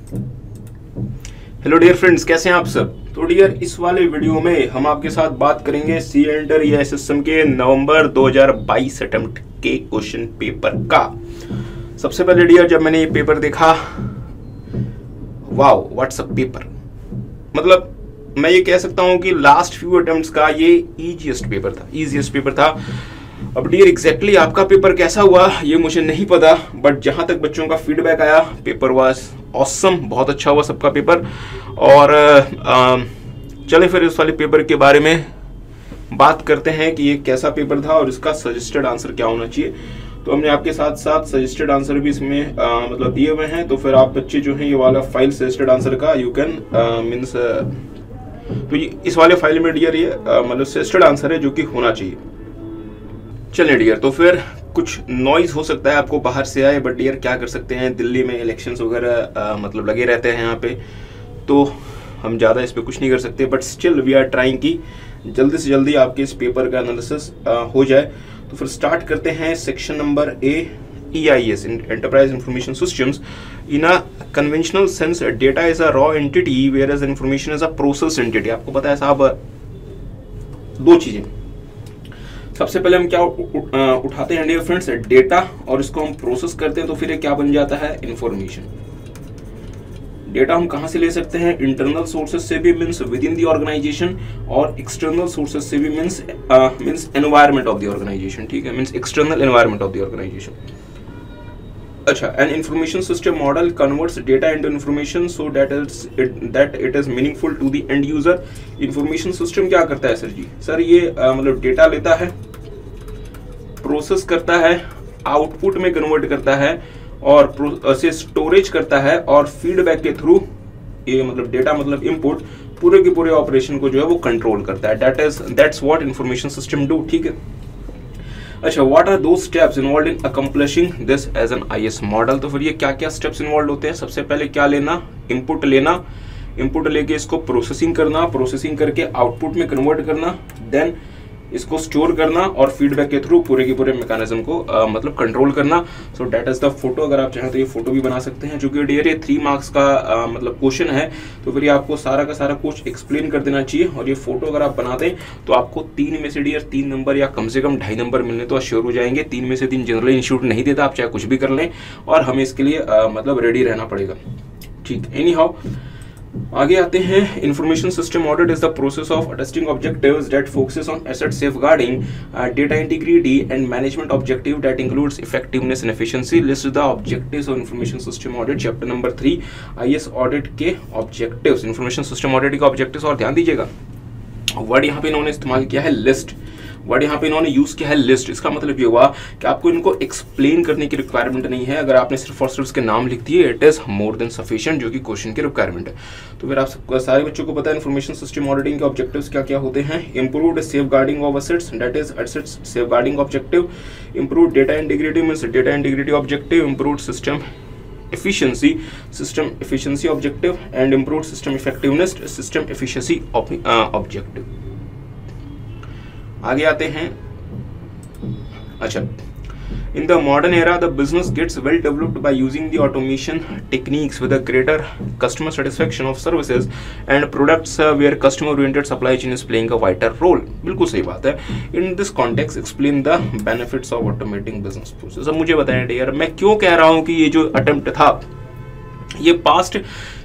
Hello dear friends, कैसे हैं आप सब। तो डियर, इस वाले वीडियो में हम आपके साथ बात करेंगे सी एंटर या एसएसएम के नवंबर 2022 अटेम्प्ट के क्वेश्चन पेपर का। सबसे पहले डियर, जब मैंने ये पेपर देखा, वाओ व्हाट्स अ पेपर। मतलब मैं ये कह सकता हूं कि लास्ट फ्यू अटेम्प्ट्स का ये इजीएस्ट पेपर था। अब डियर एग्जैक्टली आपका पेपर कैसा हुआ ये मुझे नहीं पता, बट जहां तक बच्चों का फीडबैक आया, पेपर वाज ऑसम, बहुत अच्छा हुआ सबका पेपर। और चले फिर इस वाले पेपर के बारे में बात करते हैं कि ये कैसा पेपर था और इसका सजेस्टेड आंसर क्या होना चाहिए। तो हमने आपके साथ साथ सजेस्टेड आंसर भी इसमें मतलब दिए हुए हैं। तो फिर आप बच्चे जो हैं ये वाला फाइल सजेस्टेड आंसर का यू कैन मीन्स तो इस वाले फाइल में डियर ये मतलब सजेस्टेड आंसर है जो कि होना चाहिए। चलिए डियर, तो फिर कुछ नॉइज हो सकता है आपको बाहर से आए, बट डियर क्या कर सकते हैं, दिल्ली में इलेक्शंस वगैरह मतलब लगे रहते हैं यहाँ पे, तो हम ज़्यादा इस पर कुछ नहीं कर सकते। But still we are trying कि जल्दी से जल्दी आपके इस पेपर का एनालिसिस हो जाए। तो फिर स्टार्ट करते हैं section number A, EIS enterprise information systems. In a conventional sense data is a raw entity whereas information is a process entity. आपको पता है साहब, दो चीज़ें। सबसे पहले हम क्या उठाते हैं डियर फ्रेंड्स, डेटा, और इसको हम प्रोसेस करते हैं तो फिर ये क्या बन जाता है, इंफॉर्मेशन। डेटा हम कहां से ले सकते हैं, इंटरनल सोर्सेज से भी, means within the organisation, और एक्सटर्नल सोर्सेज से भी, means environment of the organisation. ठीक है, means external environment of the organisation. अच्छा, an information system model converts data into information so that it is meaningful to the end user. Information system क्या करता है sir जी? Sir ये मतलब data लेता है, प्रोसेस करता है, आउटपुट में कन्वर्ट करता है, और से स्टोरेज करता है, और फीडबैक के थ्रू ये मतलब डेटा मतलब इनपुट पूरे के पूरे ऑपरेशन को जो है वो कंट्रोल करता है। That's what information system do. ठीक है। अच्छा, व्हाट आर दो steps involve in accomplishing this as an IS model. तो फिर ये क्या क्या स्टेप्स इन्वॉल्व होते हैं? सबसे पहले क्या लेना, इनपुट लेना, इनपुट लेके इसको प्रोसेसिंग करना, प्रोसेसिंग करके आउटपुट में कन्वर्ट करना, देन इसको स्टोर करना, और फीडबैक के थ्रू पूरे के पूरे मैकेनिज्म को मतलब कंट्रोल करना। सो डेट इज द फोटो। अगर आप चाहें तो ये फोटो भी बना सकते हैं, जो कि डियर ये 3 मार्क्स का मतलब क्वेश्चन है। तो फिर ये आपको सारा का सारा कुछ एक्सप्लेन कर देना चाहिए, और ये फोटो अगर आप बना दें तो आपको 3 में से डियर 3 नंबर या कम से कम 2.5 नंबर मिलने तो श्योर हो जाएंगे। 3 में से 3 जनरल इंस्टीट्यूट नहीं देता, आप चाहे कुछ भी कर लें, और हमें इसके लिए मतलब रेडी रहना पड़ेगा। ठीक, एनी हाउ आगे आते हैं। Information system audit is the process of attesting objectives that focuses on asset safeguarding, data integrity and management objective that includes effectiveness and efficiency. List the objectives of information system audit, chapter number 3 IS audit के objectives, information system audit के objectives. और ध्यान दीजिएगा, word यहाँ पे इन्होंने इस्तेमाल किया है लिस्ट, वर्ड यहाँ पे इन्होंने यूज किया है लिस्ट। इसका मतलब ये हुआ कि आपको इनको एक्सप्लेन करने की रिक्वायरमेंट नहीं है। अगर आपने सिर्फ और सिर्फ इसके नाम लिख दिए, it is more than sufficient, जो कि क्वेश्चन की रिक्वायरमेंट है। तो फिर आप सारे बच्चों को पता है इंफॉर्मेशन सिस्टम ऑडिटिंग के ऑब्जेक्टिव्स क्या क्या होते हैं। Improved safeguarding of assets, that is assets safeguarding objective. Improved data integrity means data integrity objective. Improved system efficiency, system efficiency objective, and improved system effectiveness, system efficiency objective। आगे आते हैं। अच्छा, in the modern era the business gets well developed by using the automation techniques with a greater customer satisfaction of services and products where customer oriented supply chain is playing a vital role। बिल्कुल सही बात है। in this context explain the benefits of automating business process। अब मुझे बताएं dear, मैं क्यों कह रहा हूं कि ये जो अटेम्प्ट था ये पास्ट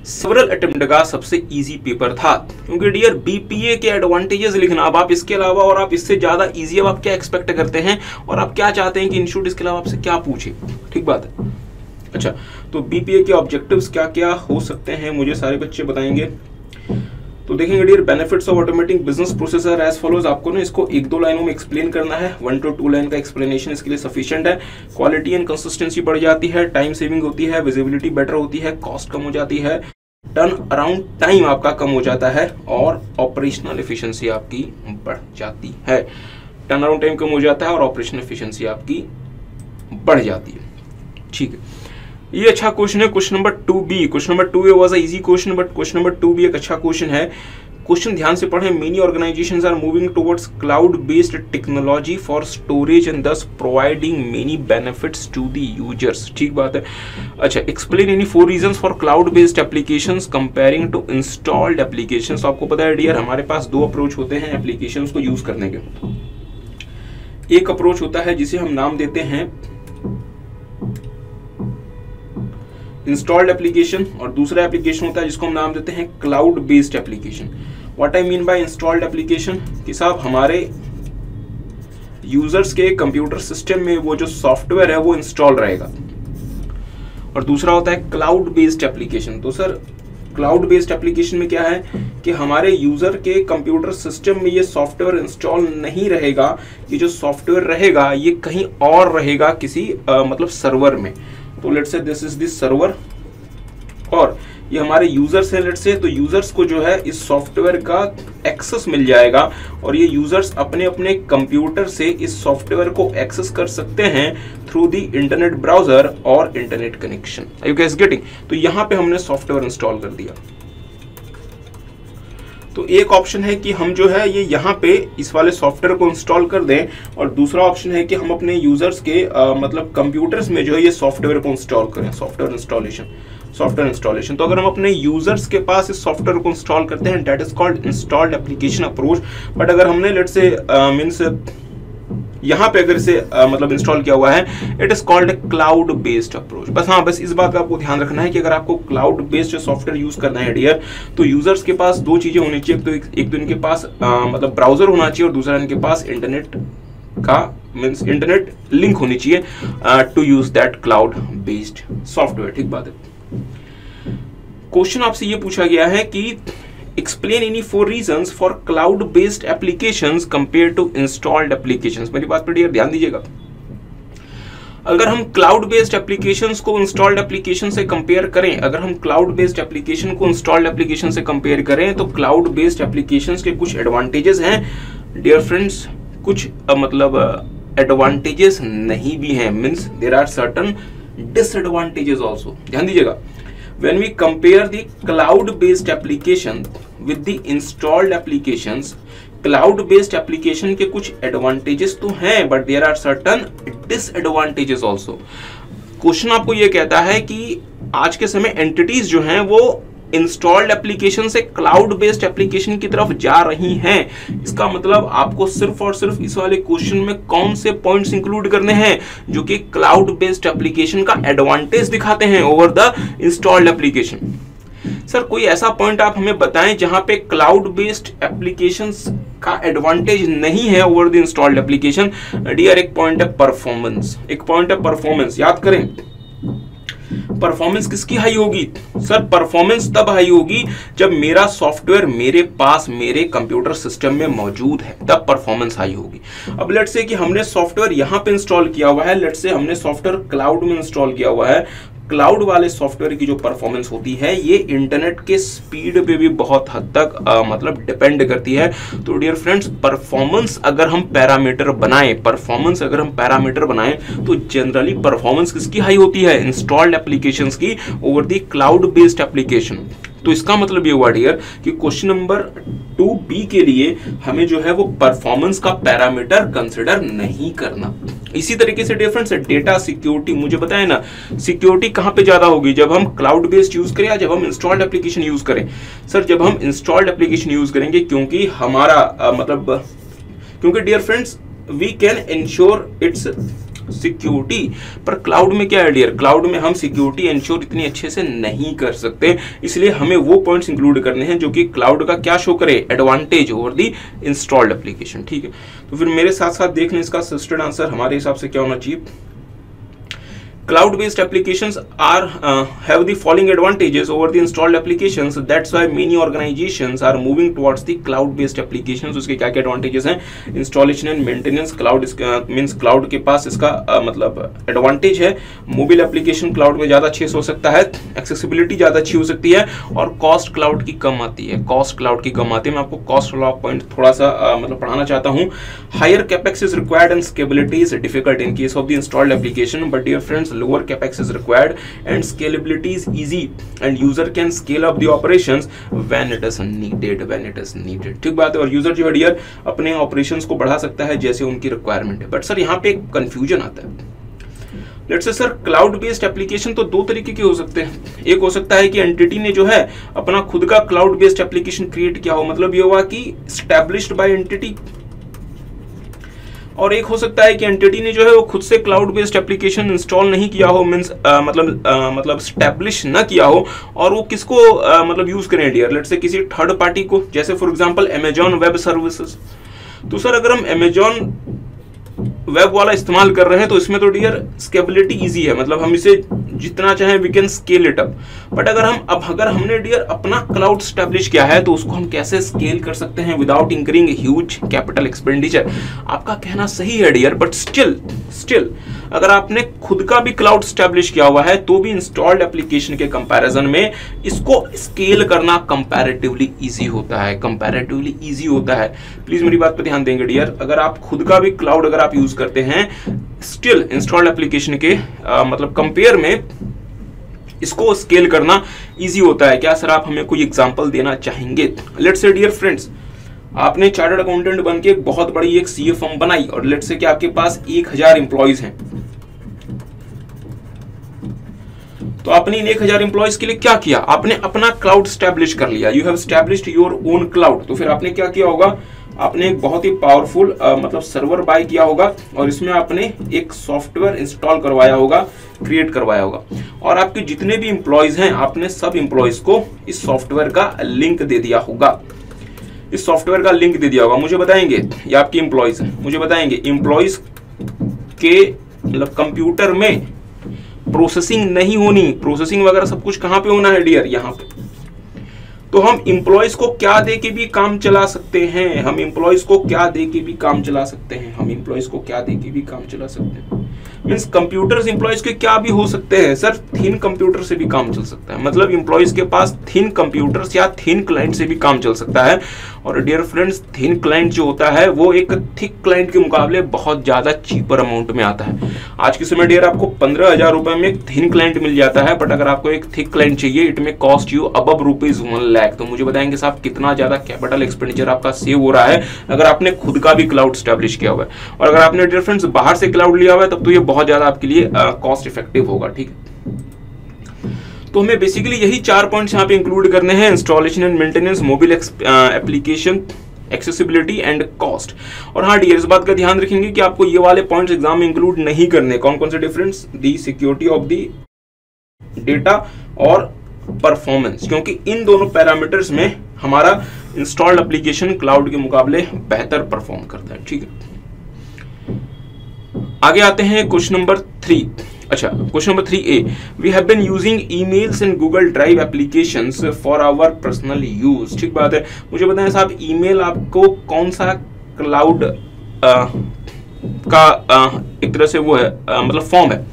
सेवरल अटेम्प्ट का सबसे इजी पेपर था, क्योंकि डियर BPA के एडवांटेजेस लिखना, अब आप इसके अलावा और आप इससे ज्यादा इजी अब आप क्या एक्सपेक्ट करते हैं, और आप क्या चाहते हैं कि इंस्टीट्यूट इसके अलावा आपसे क्या पूछे। ठीक बात है। अच्छा, तो BPA के ऑब्जेक्टिव्स क्या क्या हो सकते हैं, मुझे सारे बच्चे बताएंगे। तो देखेंगे dear, benefits of automating business processor as follows. आपको ना इसको 1-2 लाइनों में एक्सप्लेन करना है, 1 to 2 लाइन का एक्सप्लेनेशन इसके लिए सफिशिएंट है। क्वालिटी एंड कंसिस्टेंसी बढ़ जाती है, टाइम सेविंग होती है, विजिबिलिटी बेटर होती है, कॉस्ट कम हो जाती है, टर्न अराउंड टाइम आपका कम हो जाता है, और ऑपरेशनल एफिशिएंसी आपकी बढ़ जाती है। टर्न अराउंड टाइम कम हो जाता है और ऑपरेशनल एफिशिएंसी आपकी बढ़ जाती है। ठीक है, ये अच्छा क्वेश्चन है। Question number 2B, question number 2A was a easy question, but question number 2B एक अच्छा क्वेश्चन है क्वेश्चन ध्यान से पढ़ें। Many organisations are moving towards cloud based technology for storage and thus providing many benefits to the users. ठीक बात है। अच्छा, explain any 4 reasons for cloud based applications comparing to installed applications. आपको पता है डियर, हमारे पास 2 अप्रोच होते हैं एप्लीकेशंस को यूज करने के। एक अप्रोच होता है जिसे हम नाम देते हैं इंस्टॉल्ड एप्लीकेशन, और दूसरा एप्लीकेशन होता है जिसको हम नाम देते हैं cloud based application. What I mean by installed application कि साहब हमारे यूजर्स के कंप्यूटर सिस्टम में वो जो सॉफ्टवेयर है वो इंस्टॉल रहेगा, और दूसरा होता है क्लाउड बेस्ड एप्लीकेशन। तो सर क्लाउड बेस्ड एप्लीकेशन में क्या है कि हमारे यूजर के कंप्यूटर सिस्टम में ये सॉफ्टवेयर इंस्टॉल नहीं रहेगा, ये जो सॉफ्टवेयर रहेगा ये कहीं और रहेगा किसी मतलब सर्वर में। तो let's say this is this server, और ये हमारे यूजर्स हैं लेट्स से, तो यूजर्स को जो है इस सॉफ्टवेयर का एक्सेस मिल जाएगा, और ये यूजर्स अपने अपने कंप्यूटर से इस सॉफ्टवेयर को एक्सेस कर सकते हैं थ्रू द इंटरनेट ब्राउजर और internet connection. Are you guys getting? तो यहां पे हमने सॉफ्टवेयर इंस्टॉल कर दिया। तो एक ऑप्शन है कि हम जो है ये यहाँ पे इस वाले सॉफ्टवेयर को इंस्टॉल कर दें, और दूसरा ऑप्शन है कि हम अपने यूजर्स के मतलब कंप्यूटर्स में जो है ये सॉफ्टवेयर को इंस्टॉल करें, सॉफ्टवेयर इंस्टॉलेशन। तो अगर हम अपने यूजर्स के पास इस सॉफ्टवेयर को इंस्टॉल करते हैं, that is called installed application approach. But अगर हमने लेट्स से मींस यहाँ पे अगर इसे मतलब इंस्टॉल किया हुआ है, it is called cloud based approach. बस हाँ, बस इस बात का आपको ध्यान रखना है कि अगर आपको क्लाउड बेस्ड सॉफ्टवेयर यूज करना है डियर, तो यूजर्स के पास 2 चीजें होनी चाहिए। तो एक तो इनके पास मतलब ब्राउजर होना चाहिए, और दूसरा इनके पास इंटरनेट का मींस इंटरनेट लिंक होनी चाहिए to use that cloud based software. ठीक बात है। क्वेश्चन आपसे ये पूछा गया है कि explain any 4 reasons for cloud based applications compared to installed applications। मेरी बात पर डियर ध्यान दीजिएगा। अगर हम क्लाउड बेस्ड एप्लीकेशंस को इंस्टॉल्ड एप्लीकेशन से कंपेयर करें, अगर हम क्लाउड बेस्ड एप्लीकेशन को इंस्टॉल्ड एप्लीकेशन से कंपेयर करें, तो क्लाउड बेस्ड एप्लीकेशंस के कुछ एडवांटेजेस हैं डियर फ्रेंड्स, कुछ मतलब एडवांटेजेस नहीं भी हैं, means there are certain disadvantages also. ध्यान दीजिएगा। When we compare the cloud-based application with the installed applications, cloud-based application के कुछ advantages तो हैं, but there are certain disadvantages also। Question आपको ये कहता है कि आज के समय एंटिटीज जो हैं वो इंस्टॉल्ड एप्लीकेशन से क्लाउड बेस्ड एप्लीकेशन की तरफ जा रही हैं। इसका मतलब आपको सिर्फ और सिर्फ इस वाले क्वेश्चन में कौन से पॉइंट्स इंक्लूड करने हैं जो कि क्लाउड बेस्ड एप्लीकेशन का एडवांटेज दिखाते हैं over the installed application. Sir कोई ऐसा पॉइंट आप हमें बताएं जहां पे क्लाउड बेस्ड एप्लीकेशंस का एडवांटेज नहीं है over the installed application. Dear एक पॉइंट है परफॉर्मेंस, एक पॉइंट है परफॉर्मेंस। याद करें परफॉर्मेंस किसकी हाई होगी? सर परफॉर्मेंस तब हाई होगी जब मेरा सॉफ्टवेयर मेरे पास मेरे कंप्यूटर सिस्टम में मौजूद है, तब परफॉर्मेंस हाई होगी। अब लेट्स से कि हमने सॉफ्टवेयर यहां पे इंस्टॉल किया हुआ है, लेट्स से हमने सॉफ्टवेयर क्लाउड में इंस्टॉल किया हुआ है। क्लाउड वाले सॉफ्टवेयर की जो परफॉर्मेंस होती है ये इंटरनेट के स्पीड पे भी बहुत हद तक मतलब डिपेंड करती है। तो डियर फ्रेंड्स परफॉर्मेंस अगर हम पैरामीटर बनाएं तो जनरली परफॉर्मेंस किसकी हाई होती है? इंस्टॉल्ड एप्लीकेशंस की over the cloud based application. तो इसका मतलब ये हुआ डियर कि क्वेश्चन नंबर 2B के लिए हमें जो है वो परफॉर्मेंस का पैरामीटर कंसिडर नहीं करना। इसी तरीके से डिफरेंस है डेटा सिक्योरिटी। मुझे बताए ना सिक्योरिटी कहां पे ज्यादा होगी, जब हम क्लाउड बेस्ड यूज करें या जब हम इंस्टॉल्ड एप्लीकेशन यूज करें? सर जब हम इंस्टॉल्ड एप्लीकेशन यूज करेंगे, क्योंकि हमारा क्योंकि dear friends we can ensure its security. पर क्लाउड में क्या है डियर, क्लाउड में हम सिक्योरिटी इंश्योर इतनी अच्छे से नहीं कर सकते, इसलिए हमें वो पॉइंट्स इंक्लूड करने हैं जो कि क्लाउड का क्या शो करे, advantage over the installed application. ठीक है, तो फिर मेरे साथ साथ देख लें इसका सजेस्टेड आंसर हमारे हिसाब से क्या होना चाहिए। Cloud based applications are have the following advantages over the installed applications. That's why many organizations are moving towards the cloud based applications. उसके क्या क्या advantages हैं? Installation and maintenance cloud means cloud के पास इसका मतलब advantage है। Mobile application cloud में ज़्यादा अच्छे से हो सकता है, accessibility ज़्यादा अच्छी हो सकती है, और cost cloud की कम आती है। cost cloud की कम आती है। मैं आपको cost वाला पॉइंट थोड़ा सा मतलब पढ़ाना चाहता हूँ। Higher capex is required and scalability is difficult in case of the installed application. But dear friends lower capex is required and scalability is easy and user can scale up the operations when it is needed। ठीक बात है। और user जो है dear अपने operations को बढ़ा सकता है जैसे उनकी रिक्वायरमेंट है। बट सर यहाँ पे एक कंफ्यूजन आता है। Let's say sir cloud based application तो दो तरीके के हो सकते हैं। एक हो सकता है कि एंटिटी ने जो है अपना खुद का क्लाउड बेस्ड एप्लीकेशन क्रिएट किया हो, मतलब ये हुआ कि एस्टैब्लिश्ड बाय एंटिटी। और एक हो सकता है कि एंटिटी ने जो है वो खुद से क्लाउड बेस्ड एप्लीकेशन इंस्टॉल नहीं किया हो, मींस मतलब एस्टैब्लिश ना किया हो, और वो किसको मतलब यूज करें डियर, लेट्स से किसी थर्ड पार्टी को, जैसे for example Amazon web services. तो सर अगर हम अमेजॉन वेब वाला इस्तेमाल कर रहे हैं तो इसमें तो डियर स्केलेबिलिटी इजी है, मतलब हम इसे जितना चाहें we can scale it up. But अगर हमने डियर अपना क्लाउड स्टैब्लिश किया है तो उसको हम कैसे स्केल कर सकते हैं without incurring huge capital expenditure. आपका कहना सही है डियर, बट स्टिल अगर आपने खुद का भी क्लाउड स्टैब्लिश किया हुआ है तो भी इंस्टॉल्ड एप्लीकेशन के कंपैरिजन में इसको स्केल करना कंपैरेटिवली इजी होता है। प्लीज मेरी बात पर ध्यान देंगे डियर, अगर आप खुद का भी क्लाउड अगर आप यूज करते हैं स्टिल इंस्टॉल्ड एप्लीकेशन के मतलब कंपेयर में इसको स्केल करना इजी होता है। क्या सर आप हमें कोई एग्जांपल देना चाहेंगे? लेट्स से डियर फ्रेंड्स, आपने चार्टर्ड अकाउंटेंट बन के बहुत बड़ी एक सीए फर्म बनाई और लेट्स से कि आपके पास 1000 एम्प्लॉइज हैं। तो आपने इन 1000 एम्प्लॉइज के लिए क्या किया? आपने अपना क्लाउड स्टैब्लिश कर लिया, you have established your own cloud. तो फिर आपने क्या किया होगा? आपने एक बहुत ही पावरफुल मतलब सर्वर बाय किया होगा और इसमें आपने एक सॉफ्टवेयर इंस्टॉल करवाया होगा, क्रिएट करवाया होगा, और आपके जितने भी एम्प्लॉइज हैं आपने सब एम्प्लॉइज को इस सॉफ्टवेयर का लिंक दे दिया होगा। मुझे बताएंगे, ये आपके एम्प्लॉइज हैं, मुझे बताएंगे एम्प्लॉइज के मतलब कंप्यूटर में प्रोसेसिंग नहीं होनी, प्रोसेसिंग वगैरह सब कुछ कहां पे होना है डियर? यहाँ पे। तो हम एम्प्लॉइज को क्या दे के भी काम चला सकते हैं, मीन्स कंप्यूटर्स एम्प्लॉइज के क्या भी हो सकते हैं सर, थिन कंप्यूटर से भी काम चल सकता है, मतलब एम्प्लॉइज के पास थिन कंप्यूटर्स या थिन क्लाइंट से भी काम चल सकता है। और डियर फ्रेंड्स, थिन क्लाइंट जो होता है वो एक थिक क्लाइंट के मुकाबले बहुत ज्यादा चीपर अमाउंट में आता है। आज के समय डियर आपको 15,000 रुपए में एक थिन क्लाइंट मिल जाता है, बट अगर आपको एक थिक क्लाइंट चाहिए इट में कॉस्ट यू अबव ₹1 लाख। तो मुझे बताएंगे साहब कितना ज्यादा कैपिटल एक्सपेंडिचर आपका सेव हो रहा है अगर आपने खुद का भी क्लाउड स्टैब्लिश किया हुआ है। और अगर आपने डियर फ्रेंड्स बाहर से क्लाउड लिया हुआ है तब तो ये बहुत ज्यादा आपके लिए कॉस्ट इफेक्टिव होगा। ठीक है, तो हमें बेसिकली यही 4 पॉइंट्स यहाँ पे इंक्लूड करने हैं: installation and maintenance, mobile application, accessibility and cost. और हाँ डियर, इस बात का ध्यान रखेंगे कि आपको ये वाले पॉइंट्स एग्जाम में इंक्लूड नहीं करने। कौन कौन से difference? The security of the data और परफॉर्मेंस, क्योंकि इन दोनों पैरामीटर्स में हमारा इंस्टॉल्ड एप्लीकेशन क्लाउड के मुकाबले बेहतर परफॉर्म करता है। ठीक है, आगे आते हैं क्वेश्चन नंबर 3। अच्छा, question number 3A, we have been using emails and Google Drive applications for our personal use. ठीक बात है। मुझे बताएं साहब, ईमेल आपको कौन सा क्लाउड का एक तरह से वो है मतलब फॉर्म है?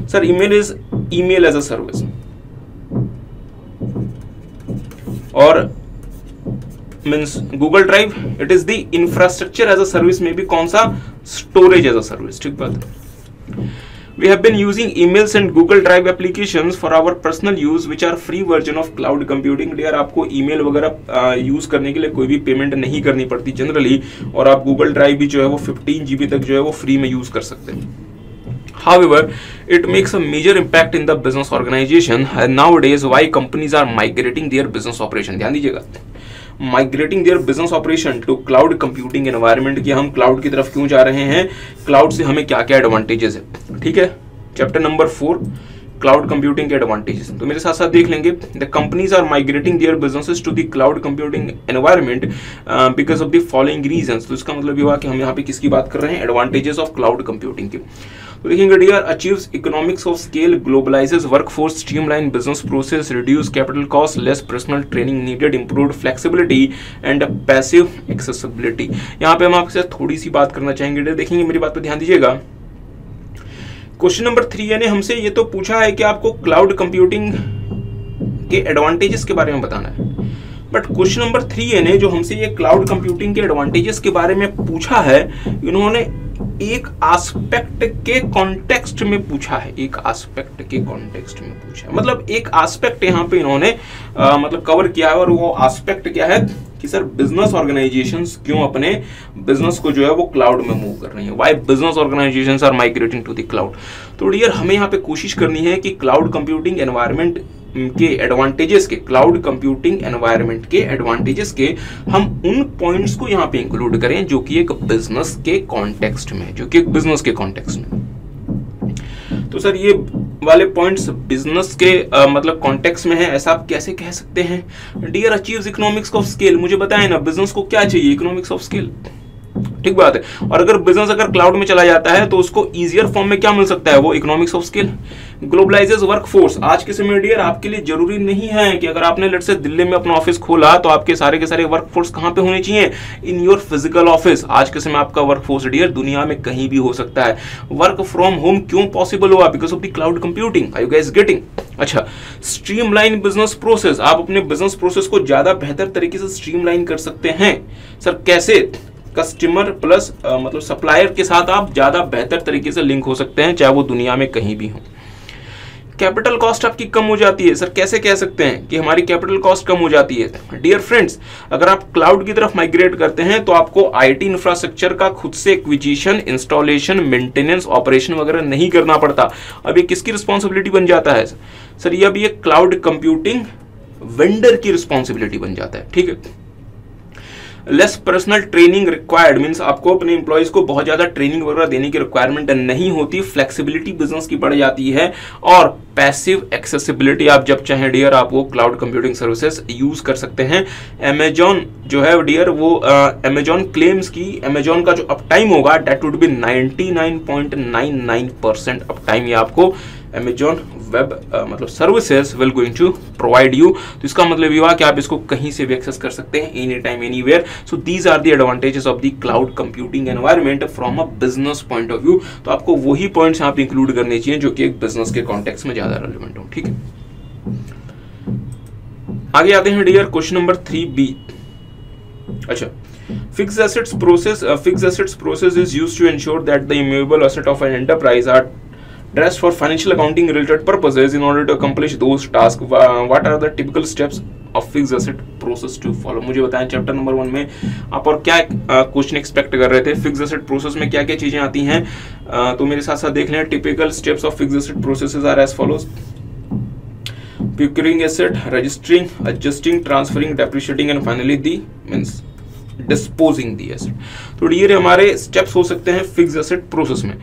Sir email is email as a service, और means Google Drive it is the infrastructure as a service में भी कौन सा? Storage as a service. ठीक बात है। We have been using emails and Google Drive applications for our personal use, which are free version of cloud computing. Dear, आपको email वगैरह use करने के लिए कोई भी पेमेंट नहीं करनी पड़ती जनरली, और आप Google Drive भी जो है वो 15 GB तक जो है वो फ्री में यूज कर सकते हैं। However, it makes a major impact in the business organization nowadays. Why companies are migrating their business operation? ध्यान दीजिएगा, migrating their business operation to cloud computing environment, कि हम क्लाउड की तरफ क्यों जा रहे हैं, क्लाउड से हमें क्या क्या एडवांटेजेस है। ठीक है, चैप्टर नंबर 4 क्लाउड कंप्यूटिंग के एडवांटेजेस। तो मेरे साथ साथ देख लेंगे, the companies are migrating their businesses to the cloud computing environment because of the following reasons. तो इसका मतलब ये हुआ कि हम यहाँ पे किसकी बात कर रहे हैं? एडवांटेजेस ऑफ क्लाउड कंप्यूटिंग की। तो देखेंगे dear, achieves economics of scale, globalises workforce, streamline business process, reduce capital cost, less personal training needed, improved flexibility and passive accessibility. यहाँ पे हम आपसे थोड़ी सी बात करना चाहेंगे डियर, देखेंगे मेरी बात पर ध्यान दीजिएगा। क्वेश्चन नंबर 3 ने हमसे ये तो पूछा है कि आपको क्लाउड कंप्यूटिंग के एडवांटेजेस के बारे में बताना है, बट क्वेश्चन नंबर 3 ने जो हमसे ये क्लाउड कंप्यूटिंग के एडवांटेजेस के बारे में पूछा है, इन्होंने एक एस्पेक्ट के कॉन्टेक्स्ट में पूछा है, एक एस्पेक्ट के कॉन्टेक्स्ट में पूछा है, मतलब एक एस्पेक्ट यहाँ पे इन्होंने मतलब कवर किया है, और वो एस्पेक्ट क्या है कि सर बिजनेस ऑर्गेनाइजेशंस क्यों अपने बिजनेस को जो है वो क्लाउड में मूव कर रही है, why business organisations are migrating to the cloud. तो डियर हमें यहाँ पे कोशिश करनी है कि क्लाउड कंप्यूटिंग एनवायरनमेंट के एडवांटेजेस के, क्लाउड कंप्यूटिंग एनवायरनमेंट के एडवांटेजेस के हम उन पॉइंट्स को यहाँ पे इंक्लूड करें जो कि एक बिजनेस के कॉन्टेक्स्ट में, जो कि एक बिजनेस के कॉन्टेक्स्ट में। तो सर ये वाले पॉइंट्स बिजनेस के मतलब कॉन्टेक्स्ट में है, ऐसा आप कैसे कह सकते हैं? Dear achieves economics of scale, मुझे बताएं ना बिजनेस को क्या चाहिए, इकोनॉमिक्स ऑफ स्केल, ठीक बात है। और अगर बिजनेस अगर क्लाउड में चला जाता है तो उसको इजियर फॉर्म में क्या मिल सकता है, वो economics of scale. Globalises workforce, आज के समय डियर आपके लिए जरूरी नहीं है कि अगर आपने लेट्स से दिल्ली में अपना ऑफिस खोला तो आपके सारे के सारे वर्कफोर्स कहां पे होने चाहिए, इन योर फिजिकल ऑफिस। आज के समय आपका वर्कफोर्स डियर दुनिया में कहीं भी हो सकता है। वर्क फ्रॉम होम क्यों पॉसिबल हुआ, because of the cloud computing. Are you guys getting? अच्छा, स्ट्रीमलाइन बिजनेस प्रोसेस, आप अपने बिजनेस प्रोसेस को ज्यादा बेहतर तरीके से स्ट्रीमलाइन कर सकते हैं। सर कैसे? कस्टमर प्लस मतलब सप्लायर के साथ आप ज्यादा बेहतर तरीके से लिंक हो सकते हैं, चाहे वो दुनिया में कहीं भी हो। कैपिटल कॉस्ट आपकी कम हो जाती है। सर कैसे कह सकते हैं कि हमारी कैपिटल कॉस्ट कम हो जाती है? डियर फ्रेंड्स, अगर आप क्लाउड की तरफ माइग्रेट करते हैं तो आपको आईटी इंफ्रास्ट्रक्चर का खुद से एक्विजिशन, इंस्टॉलेशन, मेंटेनेंस, ऑपरेशन वगैरह नहीं करना पड़ता। अब ये किसकी रिस्पॉन्सिबिलिटी बन जाता है? सर ये अब ये क्लाउड कंप्यूटिंग वेंडर की रिस्पॉन्सिबिलिटी बन जाता है, ठीक है। Less personal training required, means आपको अपने एम्प्लॉइज को बहुत ज्यादा ट्रेनिंग वगैरह देने की रिक्वायरमेंट नहीं होती। फ्लेक्सिबिलिटी बिजनेस की बढ़ जाती है, और पैसिव एक्सेसिबिलिटी, आप जब चाहें डियर आप वो क्लाउड कंप्यूटिंग सर्विसेज यूज कर सकते हैं। अमेजॉन जो है डियर वो अमेजॉन क्लेम्स की अमेजॉन का जो अप टाइम होगा that would be 99.99% uptime ये आपको अमेजॉन वेब मतलब services will going to provide you. तो इसका मतलब ये हुआ कि आप इसको कहीं से भी एक्सेस कर सकते हैं, any time anywhere. So these are the advantages of the cloud computing environment from a business point of view. तो आपको वही पॉइंट्स यहाँ पे इंक्लूड करने चाहिए जो कि एक बिजनेस के कॉन्टेक्स्ट में ज्यादा रेलेवेंट हो, ठीक है। आगे आते हैं डियर क्वेश्चन नंबर 3B। अच्छा, fixed assets process is used to ensure that the immovable asset of an enterprise are dressed for financial accounting related purposes in order to accomplish those tasks. What are the typical steps of fixed asset process to follow? मुझे बताएं chapter number 1 में आप और क्या question expect कर रहे थे, fixed asset process में क्या क्या चीजें आती हैं, तो मेरे साथ साथ देख लें। Typical steps of fixed asset processes are as follows: procuring asset, registering, adjusting, transferring, depreciating and finally the means disposing the asset. तो ये हमारे स्टेप्स हो सकते हैं फिक्स्ड एसेट प्रोसेस में।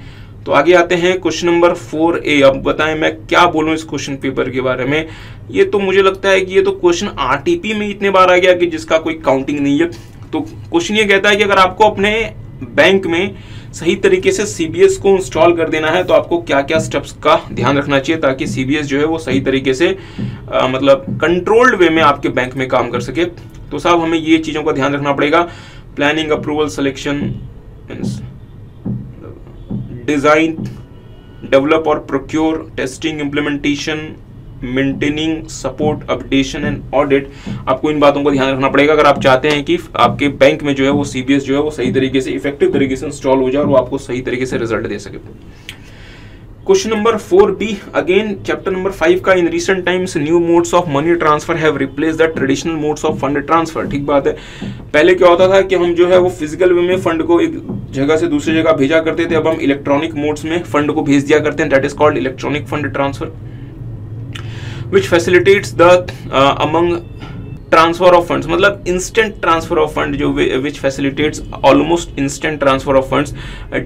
तो आगे आते हैं क्वेश्चन नंबर 4A। अब बताएं मैं क्या बोलूं इस क्वेश्चन पेपर के बारे में। ये तो मुझे लगता है कि ये तो क्वेश्चन आरटीपी में इतने बार आ गया कि जिसका कोई काउंटिंग नहीं है। तो क्वेश्चन ये कहता है कि अगर आपको अपने बैंक में सही तरीके से सीबीएस को इंस्टॉल कर देना है तो आपको क्या क्या स्टेप्स का ध्यान रखना चाहिए ताकि सीबीएस जो है वो सही तरीके से मतलब कंट्रोल्ड वे में आपके बैंक में काम कर सके। तो साहब हमें ये चीजों का ध्यान रखना पड़ेगा: planning, approval, selection, design, develop और procure, testing, implementation, maintaining, support, updation and audit. आपको इन बातों का ध्यान रखना पड़ेगा अगर आप चाहते हैं कि आपके बैंक में जो है वो सीबीएस जो है वो सही तरीके से इफेक्टिव तरीके से इंस्टॉल हो जाए और वो आपको सही तरीके से रिजल्ट दे सके। Question number 4B again chapter number 5 का। In recent times new modes of money transfer have replace the traditional modes of fund transfer. ठीक बात है, पहले क्या होता था कि हम जो है वो फिजिकल वे में फंड को एक जगह से दूसरी जगह भेजा करते थे, अब हम इलेक्ट्रॉनिक मोड्स में फंड को भेज दिया करते हैं, that is called electronic fund transfer, which facilitates the among transfer of funds, मतलब instant transfer of fund जो which facilitates almost instant transfer of funds.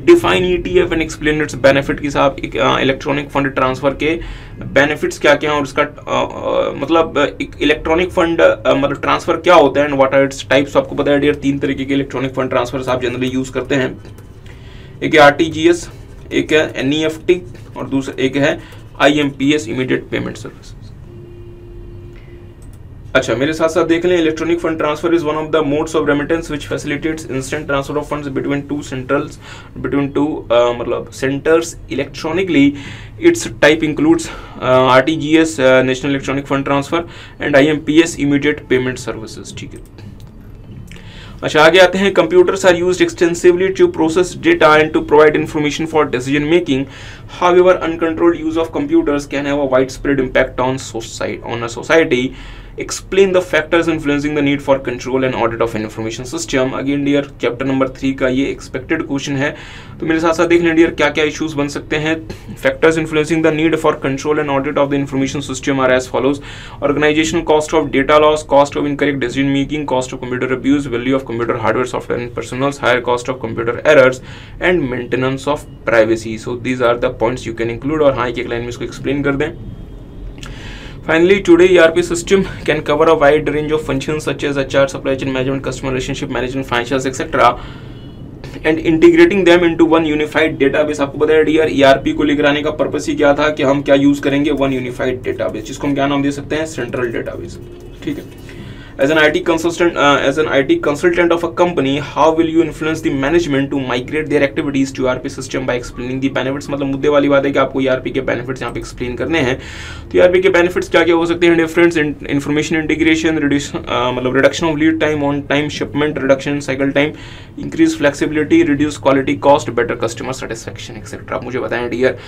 Define ETF and explain its benefit कि साहब electronic fund transfer के benefits क्या क्या हैं और इसका मतलब इलेक्ट्रॉनिक फंड मतलब ट्रांसफर क्या होता है and what are its types. आपको पता है डियर 3 तरीके के इलेक्ट्रॉनिक फंड ट्रांसफर आप जनरली यूज करते हैं। एक है RTGS, एक है NEFT और दूसरा एक है IMPS इमीडिएट पेमेंट सर्विस। अच्छा, मेरे साथ साथ देख लें, electronic fund transfer is one of the modes of remittance which facilitates instant transfer of funds between two मतलब centres electronically. Its type includes RTGS national electronic fund transfer and IMPS immediate payment services. ठीक है, अच्छा, आगे आते हैं। Computers are used extensively to process data and to provide information for decision making. However uncontrolled use of computers can have a wide spread impact on a society. Explain the factors influencing the need for control and audit of an information system. Again dear, chapter number 3 का ये expected question है, तो मेरे साथ साथ देख लें dear क्या क्या इश्यूज बन सकते हैं. Factors influencing the need for control and audit of the information system are as follows. Organisational cost of data loss, cost of incorrect decision making, cost of computer abuse, value of computer hardware software and personnels, higher cost of computer errors and maintenance of privacy. So these are the points you can include. और हाँ, एक line में इसको explain कर दें. Finally, today ERP system can cover a wide range of functions such as HR, supply chain management, customer relationship management, financials, etc. And integrating them into one unified database. आपको बताया dear, ERP को लेकर आने का purpose ही क्या था कि हम क्या यूज करेंगे, वन यूनिफाइड डेटाबेस, जिसको हम क्या नाम दे सकते हैं, सेंट्रल डेटाबेस. ठीक है. As an IT consultant of a company, how will you influence the management to migrate their activities to ERP system by explaining the benefits? मतलब मुद्दे वाली बात है कि आपको ERP के benefits यहाँ पे explain करने हैं. तो ERP के benefits क्या क्या हो सकते हैं? Difference in information integration, मतलब reduction of lead time, on time shipment, reduction in cycle time, increased flexibility, reduced quality cost, better customer satisfaction, etc. मुझे बताएं डियर,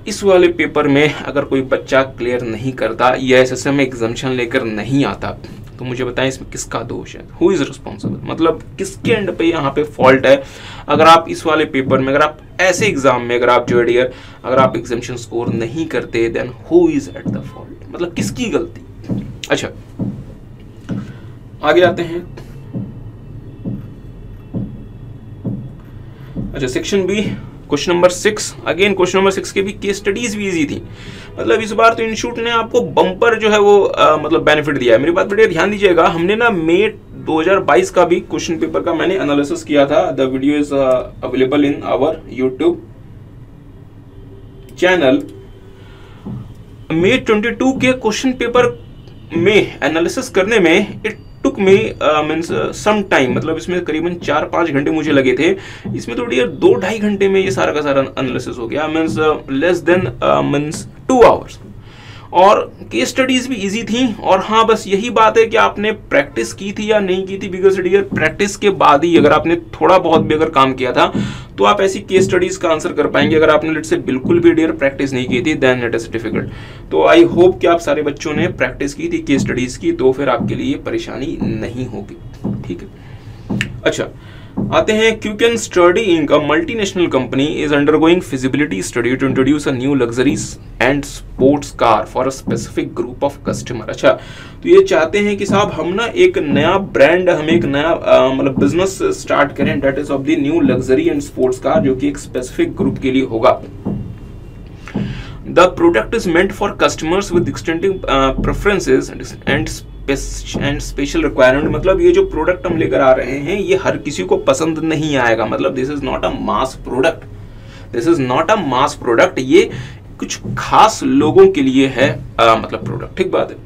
इस वाले पेपर में अगर कोई बच्चा क्लियर नहीं करता या SSM में एग्जामिशन लेकर नहीं आता, तो मुझे बताएं इसमें किसका दोष है, हु इज रिस्पॉन्सिबल, मतलब किसके एंड पे यहाँ पे फॉल्ट है. अगर आप इस वाले पेपर में, अगर आप ऐसे एग्जाम में, अगर आप जो है डियर, अगर आप एग्जामिशन स्कोर नहीं करते, then who is at the fault, मतलब किसकी गलती. अच्छा, आगे आते हैं. अच्छा, section B, question number 6. Again question number 6 के भी केस स्टडीज भी इजी थी. मतलब इस बार तो इंस्टीट्यूट ने आपको बम्पर जो है वो मतलब बेनिफिट दिया है. मेरी बात बड़े ध्यान दीजिएगा, हमने ना मई 2022 का भी क्वेश्चन पेपर का मैंने एनालिसिस किया था. The video is available in our YouTube channel. मई 22 के क्वेश्चन पेपर में एनालिसिस करने में it took me means some time, मतलब इसमें करीबन 4-5 घंटे मुझे लगे थे. इसमें तो डियर 2-2.5 घंटे में ये सारा का सारा एनालिसिस हो गया, means less than means 2 hours. और केस स्टडीज भी इजी थी. और हाँ, बस यही बात है कि आपने प्रैक्टिस की थी या नहीं की थी, बिकॉज डियर प्रैक्टिस के बाद ही अगर आपने थोड़ा बहुत भी अगर काम किया था तो आप ऐसी केस स्टडीज का आंसर कर पाएंगे. अगर आपने लेट से बिल्कुल भी डियर प्रैक्टिस नहीं की थी, देन इट इज डिफिकल्ट. तो आई होप कि आप सारे बच्चों ने प्रैक्टिस की थी केस स्टडीज की, तो फिर आपके लिए परेशानी नहीं होगी. ठीक है. अच्छा, आते हैं. Quicken study Inc, a multinational company, is undergoing feasibility study to introduce a new luxuries and sports car for a specific group of customer. अच्छा, तो ये चाहते हैं कि साहब हम ना एक नया ब्रांड, हम एक नया मतलब बिजनेस स्टार्ट करें, that is of the new luxury and sports car, जो कि एक स्पेसिफिक ग्रुप के लिए होगा. The product is meant for customers with extending preferences and special requirement. मतलब ये जो प्रोडक्ट हम लेकर आ रहे हैं ये हर किसी को पसंद नहीं आएगा. मतलब this is not a mass product, this is not a mass product. ये कुछ खास लोगों के लिए है मतलब प्रोडक्ट. ठीक बात है.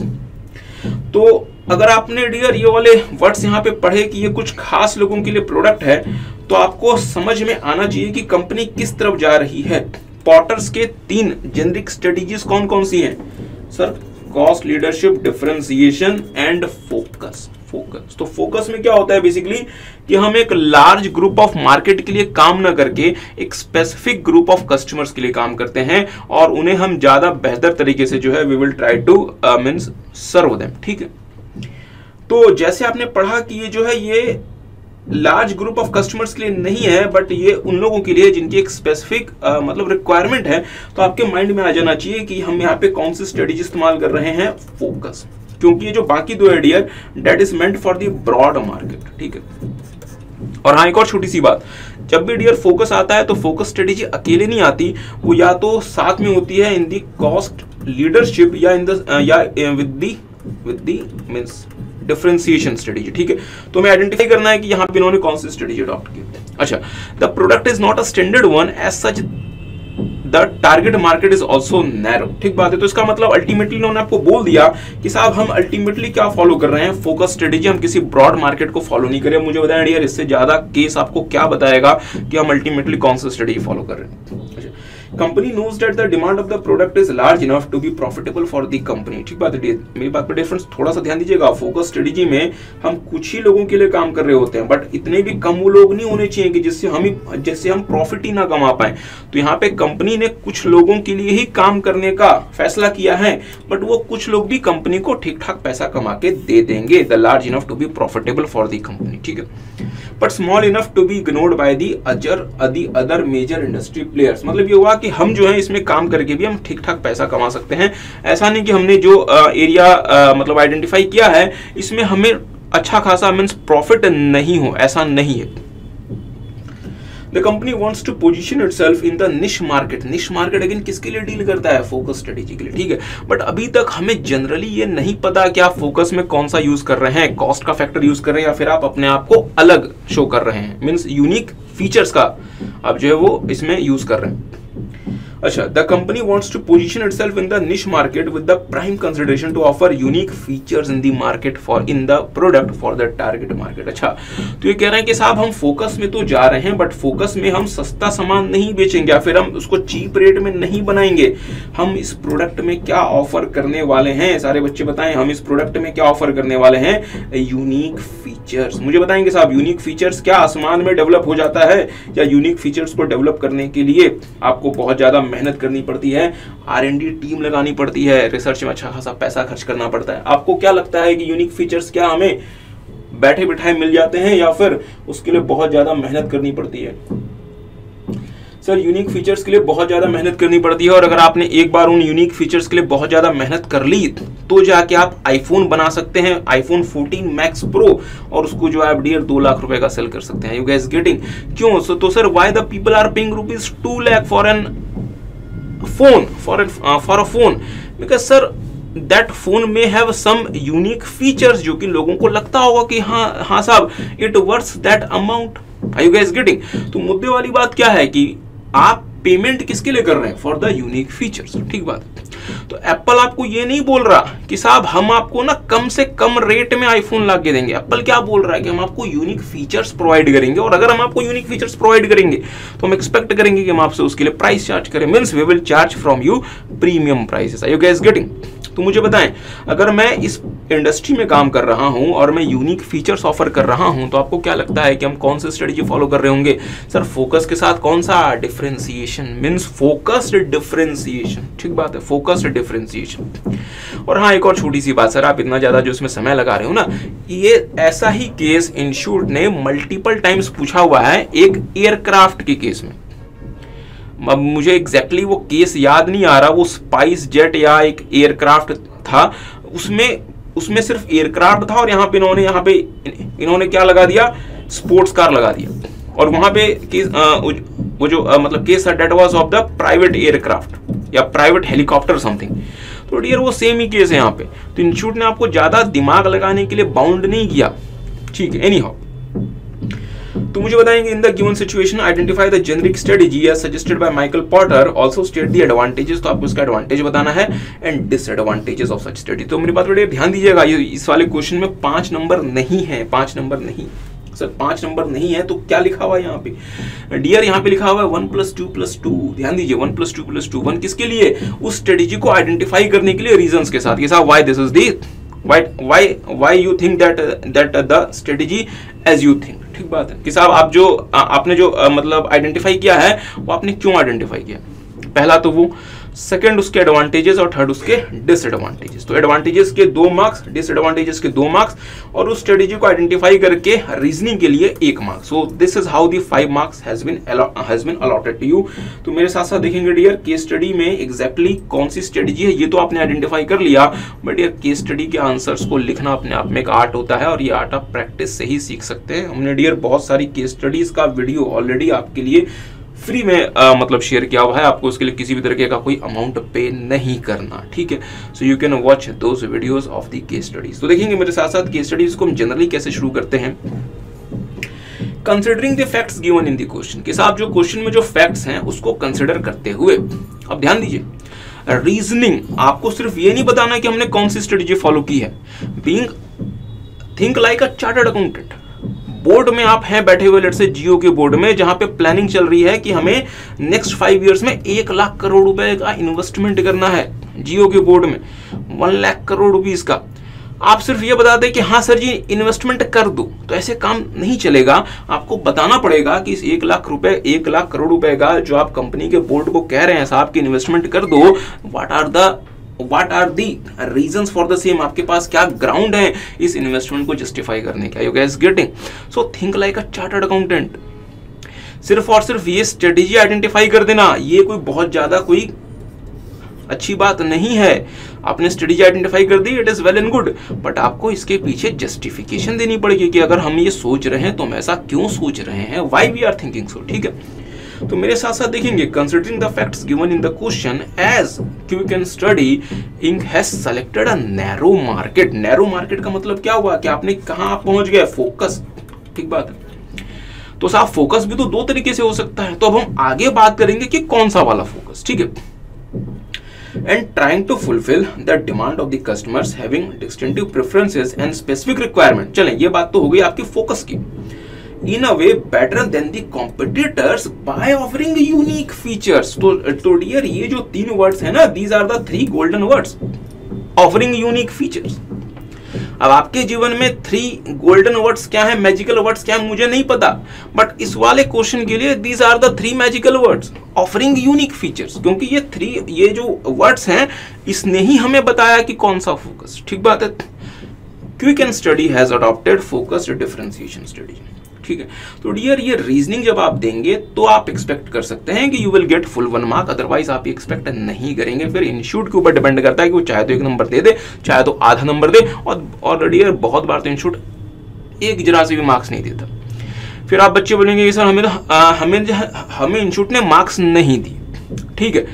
तो अगर आपने डियर ये वाले वर्ड्स यहाँ पे पढ़े कि ये कुछ खास लोगों के लिए प्रोडक्ट है, तो आपको समझ में आना चाहिए कि कंपनी किस तरफ जा रही है. पॉटर्स के 3 जेनरिक स्ट्रेटेजीज कौन कौन सी हैं sir? Cost leadership, differentiation and focus. तो फोकस में क्या होता है बेसिकली कि हम एक लार्ज ग्रुप ऑफ मार्केट के लिए काम ना करके एक स्पेसिफिक ग्रुप ऑफ कस्टमर्स के लिए काम करते हैं, और उन्हें हम ज्यादा बेहतर तरीके से जो है we will try to means serve them. ठीक है. तो जैसे आपने पढ़ा कि ये जो है ये लार्ज ग्रुप ऑफ कस्टमर्स के लिए नहीं है, बट ये उन लोगों के लिए जिनकी एक स्पेसिफिक मतलब रिक्वायरमेंट है. तो आपके माइंड में आ जाना चाहिए कि हम यहाँ पे कौन सी स्ट्रेटेजी इस्तेमाल कर रहे हैं, फोकस. क्योंकि ये जो बाकी 2 है dear, that is meant for the broad market. ठीक है. और हाँ, एक और छोटी सी बात, जब भी डियर फोकस आता है तो फोकस स्ट्रेटेजी अकेले नहीं आती, वो या तो साथ में होती है इन दी कॉस्ट लीडरशिप या इन द या with the means differentiation strategy. ठीक है. तो हमें आइडेंटिफाई करना है कि यहाँ पे इन्होंने कौन सी स्ट्रेटेजी अडॉप्ट की. अच्छा, the product is not a standard one as such, the target market is also narrow. ठीक बात है. तो इसका मतलब अल्टीमेटली इन्होंने आपको बोल दिया कि साहब हम अल्टीमेटली क्या फॉलो कर रहे हैं, फोकस स्ट्रेटेजी. हम किसी ब्रॉड मार्केट को फॉलो नहीं करें. मुझे बताएं डियर, इससे ज्यादा केस आपको क्या बताएगा कि हम अल्टीमेटली कौन सी स्ट्रेटेजी फॉलो कर रहे हैं. अच्छा, company knows that the demand of the product is large enough to be profitable for the company. ठीक बात है, मेरी बात पर डिफरेंस थोड़ा सा ध्यान दीजिएगा। फोकस स्ट्रेटेजी में हम कुछ ही लोगों के लिए काम कर रहे होते हैं, बट इतने भी कम वो लोग नहीं होने चाहिए कि जिससे हम प्रॉफिट ही ना कमा पाए। तो यहाँ पे कंपनी ने कुछ लोगों के लिए ही काम करने का फैसला किया है, बट वो कुछ लोग भी कंपनी को ठीक ठाक पैसा कमा के दे देंगे। The large enough to be profitable for the company, ठीक है, but small enough to be ignored by the other major industry players. मतलब ये हुआ कि हम जो है इसमें काम करके भी हम ठीक ठाक पैसा कमा सकते हैं। ऐसा नहीं कि हमने जो एरिया मतलब आइडेंटिफाई किया है इसमें हमें अच्छा खासा मीन्स प्रॉफिट नहीं हो, ऐसा नहीं है। The company wants to position itself in the niche market. Niche market again किसके लिए डील करता है? फोकस स्ट्रेटेजी के लिए, ठीक है। बट अभी तक हमें जनरली ये नहीं पता कि आप फोकस में कौन सा यूज कर रहे हैं, कॉस्ट का फैक्टर यूज कर रहे हैं या फिर आप अपने आप को अलग शो कर रहे हैं, मीन्स यूनिक फीचर्स का आप जो है वो इसमें यूज कर रहे हैं। अच्छा, the company wants to position itself in the niche market with the prime consideration to offer unique features in the market for in the product for the target market. अच्छा, तो ये कह रहे हैं कि साहब हम फोकस में तो जा रहे हैं, बट फोकस में हम सस्ता सामान नहीं बेचेंगे या फिर हम उसको चीप रेट में नहीं बनाएंगे। हम इस प्रोडक्ट में क्या ऑफर करने वाले हैं, सारे बच्चे बताएं, हम इस प्रोडक्ट में क्या ऑफर करने वाले हैं? Unique features. मुझे बताएंगे साहब, यूनिक फीचर्स क्या आसमान में डेवलप हो जाता है, या यूनिक फीचर्स को डेवलप करने के लिए आपको बहुत ज्यादा मेहनत करनी पड़ती है, R&D टीम लगानी पड़ती है, रिसर्च में अच्छा खासा पैसा खर्च करना पड़ता है? आपको क्या लगता है कि यूनिक फीचर्स क्या हमें बैठे बिठाए मिल जाते हैं या फिर उसके लिए बहुत ज्यादा मेहनत करनी पड़ती है? सर, यूनिक फीचर्स के लिए बहुत ज्यादा मेहनत करनी पड़ती है, और अगर आपने एक बार उन यूनिक फीचर्स के लिए बहुत ज्यादा मेहनत कर ली तो जाके आप आईफोन बना सकते हैं, आईफोन 14 मैक्स प्रो, और उसको जो आप डियर 2 लाख रुपए का सेल कर सकते हैं। You guys getting? क्यों? तो sir, why the people are paying ₹2 lakh for an phone for a phone? Because sir, that phone may have some unique features जो कि लोगों को लगता होगा कि हाँ साहब, it worth that amount. Are you guys getting? तो मुद्दे वाली बात क्या है कि आप पेमेंट किसके लिए कर रहे हैं? फॉर द यूनिक फीचर्स, ठीक बात है। तो एप्पल आपको ये नहीं बोल रहा कि साहब हम आपको ना कम से कम रेट में आईफोन ला के देंगे। एप्पल क्या बोल रहा है कि हम आपको यूनिक फीचर्स प्रोवाइड करेंगे, और अगर हम आपको यूनिक फीचर्स प्रोवाइड करेंगे तो हम एक्सपेक्ट करेंगे कि हम आपसे उसके लिए प्राइस चार्ज करें, means we will charge from you premium prices. Are you guys getting? तो मुझे बताएं, अगर मैं इस इंडस्ट्री में काम कर रहा हूं और मैं यूनिक फीचर्स ऑफर कर रहा हूं, तो आपको क्या लगता है कि हम कौन सी स्ट्रेटजी फॉलो कर रहे होंगे? सर, फोकस के साथ कौन सा? डिफरेंशिएशन, मींस फोकस्ड डिफरेंशिएशन, ठीक बात है, फोकस्ड डिफरेंशिएशन। और हाँ, एक और छोटी सी बात, सर आप इतना ज्यादा जो इसमें समय लगा रहे हो ना, ये ऐसा ही केस इंस्टीट्यूट ने मल्टीपल टाइम्स पूछा हुआ है एक एयरक्राफ्ट के केस में। अब मुझे एग्जैक्टली वो केस याद नहीं आ रहा, वो स्पाइस जेट या एक एयरक्राफ्ट था, उसमें सिर्फ एयरक्राफ्ट था, और यहाँ पे इन्होंने क्या लगा दिया? स्पोर्ट्स कार लगा दिया, और वहां पे केस वो जो मतलब case that was of the private aircraft या प्राइवेट हेलीकॉप्टर समथिंग। तो डियर वो सेम ही केस है यहाँ पे। तो इंस्टीट्यूट ने आपको ज्यादा दिमाग लगाने के लिए बाउंड नहीं किया, ठीक है। एनी हाउ, तो मुझे बताएंगे, in the given situation identify the generic strategy as suggested by Michael Porter, also state the advantages. तो आपको इसका एडवांटेज बताना है and disadvantages of such strategy. तो मेरी बात बड़े ध्यान दीजिएगा, ये इस वाले क्वेश्चन में 5 नंबर नहीं है, 5 नंबर नहीं सर, 5 नंबर नहीं है। तो क्या लिखा हुआ है यहाँ पे? डियर यहाँ पे लिखा हुआ है 1 + 2 + 2। ध्यान दीजिए, 1 + 2 + 2, 1 किसके लिए? उस स्ट्रेटजी को आइडेंटिफाई करने के लिए रीजंस के साथ। ये साहब, why this is the why you think that the strategy as you think, ठीक बात है कि साहब आपने जो मतलब आइडेंटिफाई किया है वो आपने क्यों आइडेंटिफाई किया? पहला तो वो, सेकंड उसके एडवांटेजेस, और थर्ड उसके डिसएडवांटेजेस। तो एडवांटेजेस के 2 मार्क्स, डिसएडवांटेजेस के 2 मार्क्स, और उस स्ट्रेटजी को आइडेंटिफाई करके रीजनिंग के लिए 1 marks. So this is how the 5 marks has been allotted to you. तो मेरे साथ साथ देखेंगे डियर, केस स्टडी में एग्जैक्टली कौन सी स्ट्रेटजी है ये तो आपने आइडेंटिफाई कर लिया, बट यार केस स्टडी के आंसर्स को लिखना अपने आप में एक आर्ट होता है, और ये आर्ट आप प्रैक्टिस से ही सीख सकते हैं। हमने डियर बहुत सारी केस स्टडीज का वीडियो ऑलरेडी आपके लिए फ्री में मतलब शेयर किया हुआ है, आपको उसके लिए किसी भी तरीके का कोई अमाउंट पे नहीं करना, ठीक है। So you can watch those videos of the case studies. तो देखेंगे मेरे साथ साथ केस स्टडीज को हम जनरली कैसे शुरू करते हैं। Considering the facts given in the question, कि साहब जो क्वेश्चन में जो फैक्ट्स हैं उसको कंसिडर करते हुए, अब ध्यान दीजिए, रीजनिंग आपको सिर्फ ये नहीं बताना कि हमने कौन सी स्ट्रेटजी फॉलो की है। Think like a chartered accountant, board में आप हैं बैठे हुए, लेट्स से जियो के बोर्ड में, जहां पे प्लानिंग चल रही है कि हमें नेक्स्ट 5 ईयर्स में 1 लाख करोड़ रुपए का इन्वेस्टमेंट करना है जियो के बोर्ड में, 1 लाख करोड़ रुपीस का। आप सिर्फ ये बता दें कि हाँ सर जी इन्वेस्टमेंट कर दो, तो ऐसे काम नहीं चलेगा। आपको बताना पड़ेगा कि इस 1 लाख रुपए, 1 लाख करोड़ रुपए का जो आप कंपनी के बोर्ड को कह रहे हैं साहब कि इन्वेस्टमेंट कर दो, what are the reasons for the same, आपके पास क्या ग्राउंड है इस इन्वेस्टमेंट को जस्टिफाई करने का। You guys getting? So think like a chartered accountant. सिर्फ और सिर्फ ये स्ट्रेटेजी आइडेंटिफाई कर देना, ये कोई बहुत ज्यादा कोई अच्छी बात नहीं है। आपने स्ट्रेटेजी आइडेंटिफाई कर दी, it is well and good, but आपको इसके पीछे जस्टिफिकेशन देनी पड़ेगी कि अगर हम ये सोच रहे हैं तो हम ऐसा क्यों सोच रहे हैं, why we are thinking so. ठीक है, तो मेरे साथ साथ देखेंगे, considering the facts given in the question as Quick and Study Inc has selected a narrow market. Narrow market का मतलब क्या हुआ कि आपने कहां पहुंच गए, फोकस। ठीक बात है, तो साहब फोकस भी तो 2 तरीके से हो सकता है, तो अब हम आगे बात करेंगे कि कौन सा वाला फोकस। ठीक है, and trying to fulfill the demand of the customers having distinctive preferences and specific requirement। चलें, ये बात तो हो गई आपकी फोकस की। In a way better than the competitors by offering unique features। तो डियर ये जो 3 वर्ड्स है ना, these are the 3 golden words, offering unique features। अब आपके जीवन में 3 गोल्डन वर्ड्स क्या है, मैजिकल वर्ड्स क्या है, मुझे नहीं पता, बट इस वाले क्वेश्चन के लिए these are the 3 magical words, offering unique features, क्योंकि ये जो वर्ड्स हैं इसने ही हमें बताया कि कौन सा फोकस। ठीक बात है। Quick and study has adopted focused differentiation study. ठीक है, तो डियर ये रीजनिंग जब आप देंगे तो आप एक्सपेक्ट कर सकते हैं कि you will get full 1 mark, otherwise आप एक्सपेक्ट नहीं करेंगे। फिर इंस्टीट्यूट के ऊपर डिपेंड करता है कि वो चाहे तो 1 नंबर दे दे, चाहे तो आधा नंबर दे, और डियर बहुत बार तो इंस्टीट्यूट एक जरा से भी मार्क्स नहीं देता। फिर आप बच्चे बोलेंगे कि सर हमें इंस्टीट्यूट ने मार्क्स नहीं दिए। ठीक है,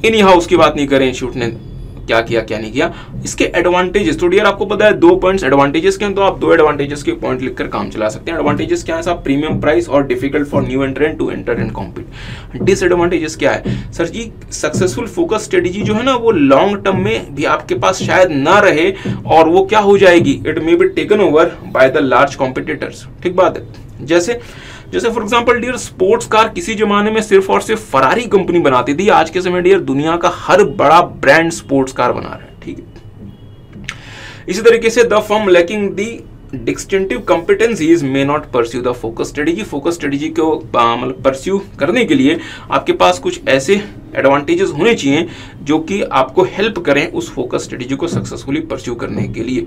एनी हाउ उसकी बात नहीं करें इंस्टीट्यूट ने क्या किया क्या नहीं किया। इसके एडवांटेजेस, तो डियर आपको पता है 2 पॉइंट्स एडवांटेजेस के हैं, तो आप 2 एडवांटेजेस के पॉइंट लिखकर काम चला सकते हैं। एडवांटेजेस क्या है साहब, प्रीमियम प्राइस और difficult for new entrant to enter and compete. Disadvantages क्या है sir ji, successful focus strategy जो है ना वो लॉन्ग टर्म में भी आपके पास शायद ना रहे, और वो क्या हो जाएगी, it may be taken over by the large competitors. ठीक बात है। जैसे for example dear sports car किसी जमाने में सिर्फ और सिर्फ फरारी कंपनी बनाती थी, आज के समय डियर दुनिया का हर बड़ा ब्रांड स्पोर्ट्स कार बना रहा है। ठीक है, इसी तरीके से the firm lacking the distinctive competencies may not pursue the focus strategy. Focus strategy को मतलब परस्यू करने के लिए आपके पास कुछ ऐसे एडवांटेजेस होने चाहिए जो कि आपको हेल्प करें उस फोकस स्ट्रेटेजी को सक्सेसफुली परस्यू करने के लिए।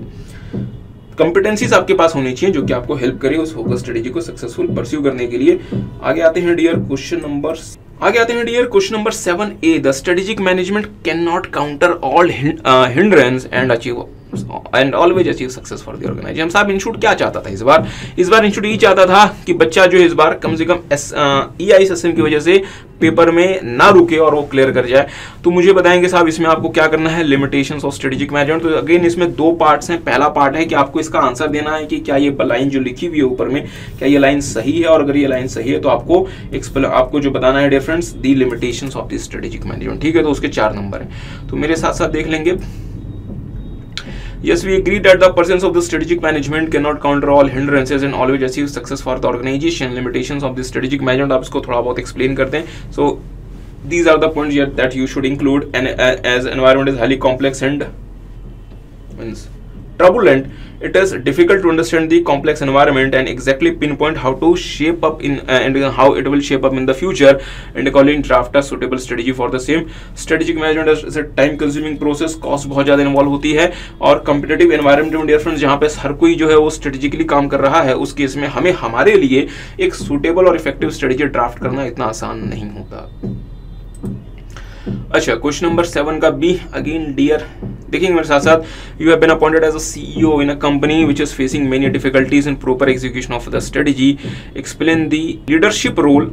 कंपिटेंसीज आपके पास होनी चाहिए जो कि आपको हेल्प करे उस फोकस स्ट्रेटेजी को सक्सेसफुल परस्यू करने के लिए। आगे आते हैं dear question number 7A। The strategic management can not counter all hindrance and always achieve success for the organisation. साहब इंस्टीट्यूट क्या चाहता था इस बार इंस्टीट्यूट ये चाहता था कि बच्चा जो है इस बार कम से कम EI सिस्टम की वजह से पेपर में ना रुके और वो क्लियर कर जाए। तो मुझे बताएंगे साहब इसमें आपको क्या करना है, लिमिटेशंस ऑफ स्ट्रेटेजिक मैनेजमेंट। तो अगेन इसमें 2 पार्ट्स हैं। पहला पार्ट है कि आपको इसका आंसर देना है कि क्या ये लाइन जो लिखी हुई है ऊपर में, क्या ये लाइन सही है, और अगर ये लाइन सही है तो आपको जो बताना है difference the limitations of the strategic management. ठीक है, तो उसके 4 नंबर हैं। तो मेरे साथ साथ देख लेंगे। Yes, we agree that the presence of the strategic management cannot counter all hindrances and always achieve success for the organization. Limitations of the strategic management आप इसको थोड़ा बहुत explain करते हैं. So these are the points that you should include. And as environment is highly complex and means turbulent, it is difficult to understand the complex environment and exactly pinpoint how to shape up in and how it will shape up in the future, and accordingly draft a suitable strategy for the same. Strategic management is a time consuming process, cost बहुत ज़्यादा involve होती है, और competitive environment में dear friends जहाँ पे हर कोई जो है वो strategically काम कर रहा है, उस केस में हमें हमारे लिए एक suitable और effective strategy ड्राफ्ट करना इतना आसान नहीं होता। अच्छा, क्वेश्चन नंबर 7 का बी अगेन डियर देखेंगे मेरे साथ साथ। You have been appointed as a CEO in a company which is facing many difficulties in proper execution of the strategy. Explain the leadership role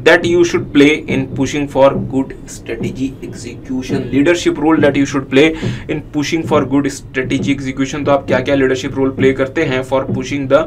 that you should play in pushing for good strategy execution. Leadership role that you should play in pushing for good strategy execution. तो आप क्या क्या leadership role play करते हैं for pushing the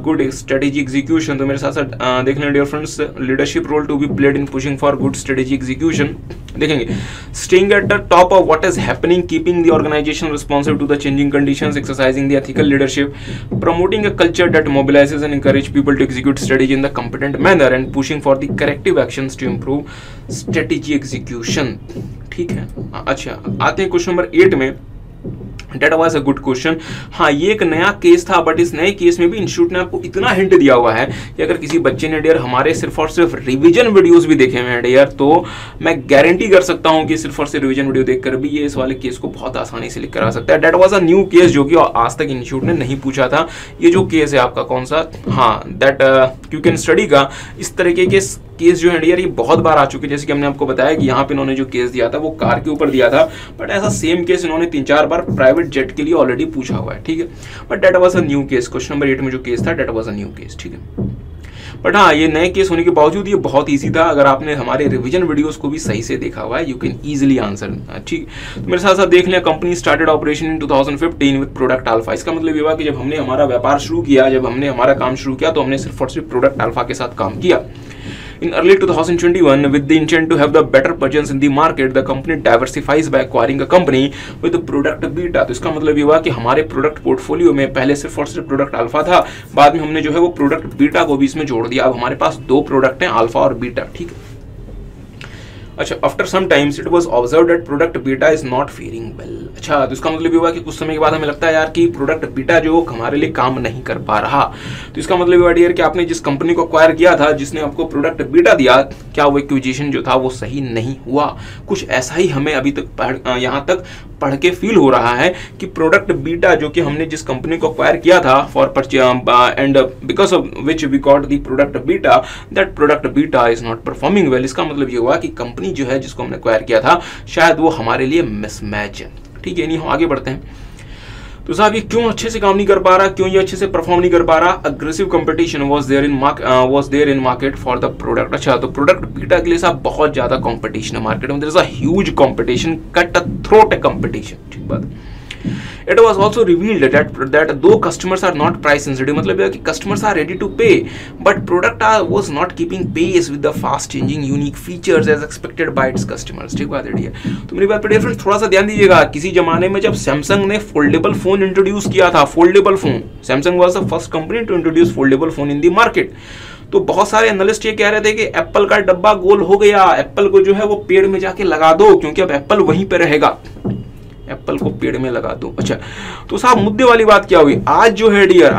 good strategy execution? तो मेरे साथ साथ देख लें dear friends, leadership role to be played in pushing for good strategy execution देखेंगे. Staying at the top of what is happening, keeping the organisation responsive to the changing conditions, exercising the ethical leadership, promoting a culture that mobilises and encourage people to execute strategy in the competent manner and pushing for the corrective actions to improve strategy execution. ठीक है. अच्छा, आते हैं question number 8 में. That was a good question. हाँ, ये एक नया केस था, बट इस नए केस में भी इंस्टीट्यूट ने आपको इतना हिंट दिया हुआ है कि अगर किसी बच्चे ने डियर हमारे सिर्फ और सिर्फ रिवीजन वीडियोस भी देखे हुए हैं डियर, तो मैं गारंटी कर सकता हूँ कि सिर्फ और सिर्फ रिवीजन वीडियो देखकर भी ये इस वाले केस को बहुत आसानी से लिख कर आ सकता है. That was a new case जो कि आज तक इंस्टीट्यूट ने नहीं पूछा था. ये जो केस है आपका कौन सा, हाँ, दैट यू कैन स्टडी का, इस तरीके के केस जो है डियर ये बहुत बार आ चुके हैं. जैसे कि हमने आपको बताया कि यहाँ पे इन्होंने जो केस दिया था वो कार के ऊपर दिया था, बट ऐसा सेम केस इन्होंने 3-4 बार प्राइवेट जेट के लिए ऑलरेडी पूछा हुआ है. ठीक है, but that was a new case. Question number 8 में जो केस था that was a new case. ठीक है, बट हाँ, ये नए केस होने के बावजूद ये बहुत ईजी था. अगर आपने हमारे रिवीजन वीडियोस को भी सही से देखा हुआ है, यू कैन इजीली आंसर. ठीक, तो मेरे साथ साथ देख लें. Company started operation in 2015 with product alpha. इसका मतलब ये हुआ कि जब हमने हमारा व्यापार शुरू किया, जब हमने हमारा काम शुरू किया, तो हमने सिर्फ और सिर्फ प्रोडक्ट अल्फा के साथ काम किया. In early 2021, with the intent to have the better presence in the market, the company diversifies by acquiring a company with the product beta. तो इसका मतलब ये हुआ कि हमारे प्रोडक्ट पोर्टफोलियो में पहले सिर्फ और सिर्फ प्रोडक्ट अल्फा था, बाद में हमने जो है वो प्रोडक्ट बीटा को भी इसमें जोड़ दिया. अब हमारे पास 2 प्रोडक्ट हैं, अल्फा और बीटा. ठीक है. अच्छा, after some times it was observed that product beta is not faring well. अच्छा, तो इसका मतलब ये हुआ कि कुछ समय के बाद हमें लगता है यार कि प्रोडक्ट बीटा जो हमारे लिए काम नहीं कर पा रहा. तो इसका मतलब ये हुआ डियर कि आपने जिस कंपनी को एक्वायर किया था, जिसने आपको प्रोडक्ट बीटा दिया, क्या वो एक्विजिशन जो था वो सही नहीं हुआ? कुछ ऐसा ही हमें अभी तक यहाँ तक पढ़ के फील हो रहा है कि प्रोडक्ट बीटा जो कि हमने जिस कंपनी को एक्वायर किया था for and because of which we got the product beta, that product beta is not performing well. इसका मतलब ये हुआ कि कंपनी जो है जिसको हमने एक्वायर किया था शायद वो हमारे लिए मिसमैच है. ठीक है, नहीं हम आगे बढ़ते हैं. तो साहब ये क्यों अच्छे से काम नहीं कर पा रहा, क्यों ये अच्छे से परफॉर्म नहीं कर पा रहा? Aggressive competition was there in market for the product. अच्छा, तो प्रोडक्ट बीटा के लिए साहब बहुत ज्यादा कंपटीशन है मार्केट में. There is a huge competition, cut throat competition. ठीक बात. It was also revealed that though customers are not price sensitive, मतलब यह कि customers are ready to pay, but product was not keeping pace with the fast changing unique features as expected by its customers. ठीक बात है. तो मेरी बात पर फ्रेंड्स थोड़ा सा ध्यान दीजिएगा. किसी जमाने में जब सैमसंग ने फोल्डेबल फोन इंट्रोड्यूस किया था, foldable phone, Samsung was the first company to introduce foldable phone in the market. तो बहुत सारे एनालिस्ट ये कह रहे थे कि एप्पल का डब्बा गोल हो गया, एप्पल को जो है वो पेड़ में जाके लगा दो, क्योंकि अब एप्पल वहीं पे रहेगा, एप्पल को पेड़ में लगा दो. अच्छा, तो साहब मुद्दे वाली बात क्या हुई? आज जो है डियर,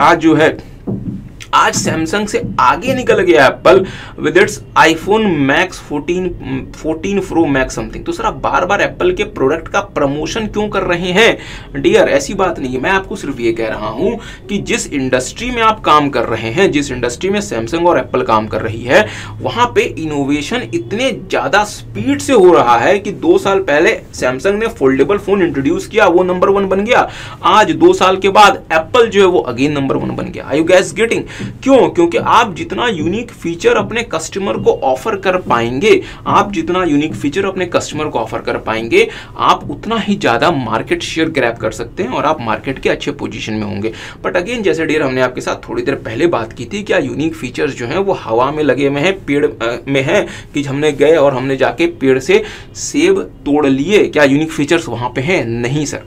आज सैमसंग से आगे निकल गया Apple with its iPhone max 14 pro max something. तो सर आप बार बार एप्पल के प्रोडक्ट का प्रमोशन क्यों कर रहे हैं डियर? ऐसी बात नहीं है. मैं आपको सिर्फ ये कह रहा हूं कि जिस इंडस्ट्री में आप काम कर रहे हैं, जिस इंडस्ट्री में सैमसंग और एप्पल काम कर रही है, वहां पे इनोवेशन इतने ज्यादा स्पीड से हो रहा है कि 2 साल पहले सैमसंग ने फोल्डेबल फोन इंट्रोड्यूस किया, वो नंबर 1 बन गया. आज 2 साल के बाद एप्पल जो है वो अगेन नंबर 1 बन गया. Are you guys getting? क्यों? क्योंकि आप जितना यूनिक फीचर अपने कस्टमर को ऑफर कर पाएंगे, आप जितना यूनिक फीचर अपने कस्टमर को ऑफर कर पाएंगे, आप उतना ही ज्यादा मार्केट शेयर ग्रैब कर सकते हैं और आप मार्केट के अच्छे पोजीशन में होंगे. बट अगेन जैसे डियर हमने आपके साथ थोड़ी देर पहले बात की थी, क्या यूनिक फीचर्स जो हैं वो हवा में लगे हुए हैं, पेड़ में है कि हमने गए और हमने जाके पेड़ से सेब तोड़ लिए? क्या यूनिक फीचर्स वहां पे हैं? नहीं सर.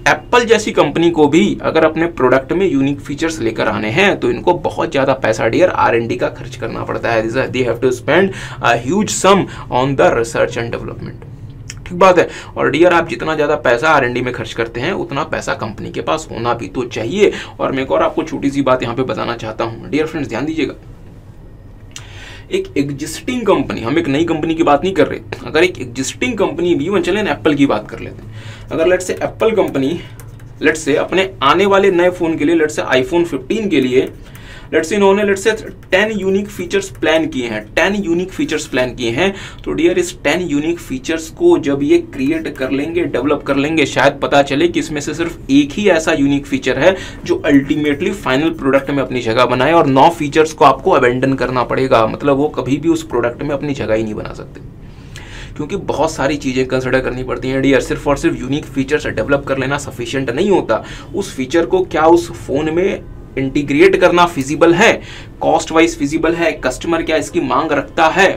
एप्पल जैसी कंपनी को भी अगर अपने प्रोडक्ट में यूनिक फीचर्स लेकर आने हैं तो इनको बहुत ज्यादा पैसा डियर R&D का खर्च करना पड़ता है. They have to spend a huge sum on the research and development. ठीक बात है. और डियर आप जितना ज्यादा पैसा R&D में खर्च करते हैं उतना पैसा कंपनी के पास होना भी तो चाहिए. और मैं एक और आपको छोटी सी बात यहाँ पे बताना चाहता हूँ डियर फ्रेंड्स, ध्यान दीजिएगा. एक एग्जिस्टिंग कंपनी, हम एक नई कंपनी की बात नहीं कर रहे, अगर एक एग्जिस्टिंग कंपनी भी, वो चलें एप्पल की बात कर लेते हैं. अगर let's say Apple company let's say अपने आने वाले नए फोन के लिए, लेट्स से आईफोन 15 के लिए लेट्स से इन्होंने let's say 10 unique features plan किए हैं, 10 यूनिक फीचर्स प्लान किए हैं। तो डियर इस 10 यूनिक फीचर्स को जब ये क्रिएट कर लेंगे, डेवलप कर लेंगे, शायद पता चले कि इसमें से सिर्फ एक ही ऐसा यूनिक फीचर है जो अल्टीमेटली फाइनल प्रोडक्ट में अपनी जगह बनाए, और 9 फीचर्स को आपको अबेंडन करना पड़ेगा। मतलब वो कभी भी उस प्रोडक्ट में अपनी जगह ही नहीं बना सकते, क्योंकि बहुत सारी चीज़ें कंसिडर करनी पड़ती हैं डियर। सिर्फ और सिर्फ यूनिक फीचर्स डेवलप कर लेना सफिशिएंट नहीं होता। उस फीचर को क्या उस फोन में इंटीग्रेट करना फिजिबल है, कॉस्ट वाइज फिजिबल है, कस्टमर क्या इसकी मांग रखता है,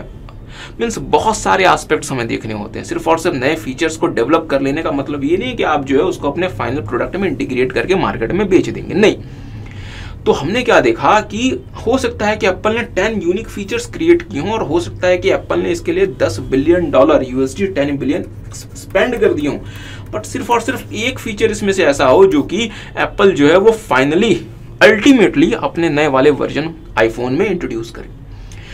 मीन्स बहुत सारे एस्पेक्ट्स हमें देखने होते हैं। सिर्फ और सिर्फ नए फीचर्स को डेवलप कर लेने का मतलब ये नहीं कि आप जो है उसको अपने फाइनल प्रोडक्ट में इंटीग्रेट करके मार्केट में बेच देंगे, नहीं। तो हमने क्या देखा कि हो सकता है कि एप्पल ने 10 यूनिक फीचर्स क्रिएट किए हों, और हो सकता है कि एप्पल ने इसके लिए $10 बिलियन USD 10 बिलियन स्पेंड कर दिए हों, बट सिर्फ और सिर्फ एक फीचर इसमें से ऐसा हो जो कि एप्पल जो है वो फाइनली अल्टीमेटली अपने नए वाले वर्जन आईफोन में इंट्रोड्यूस करे।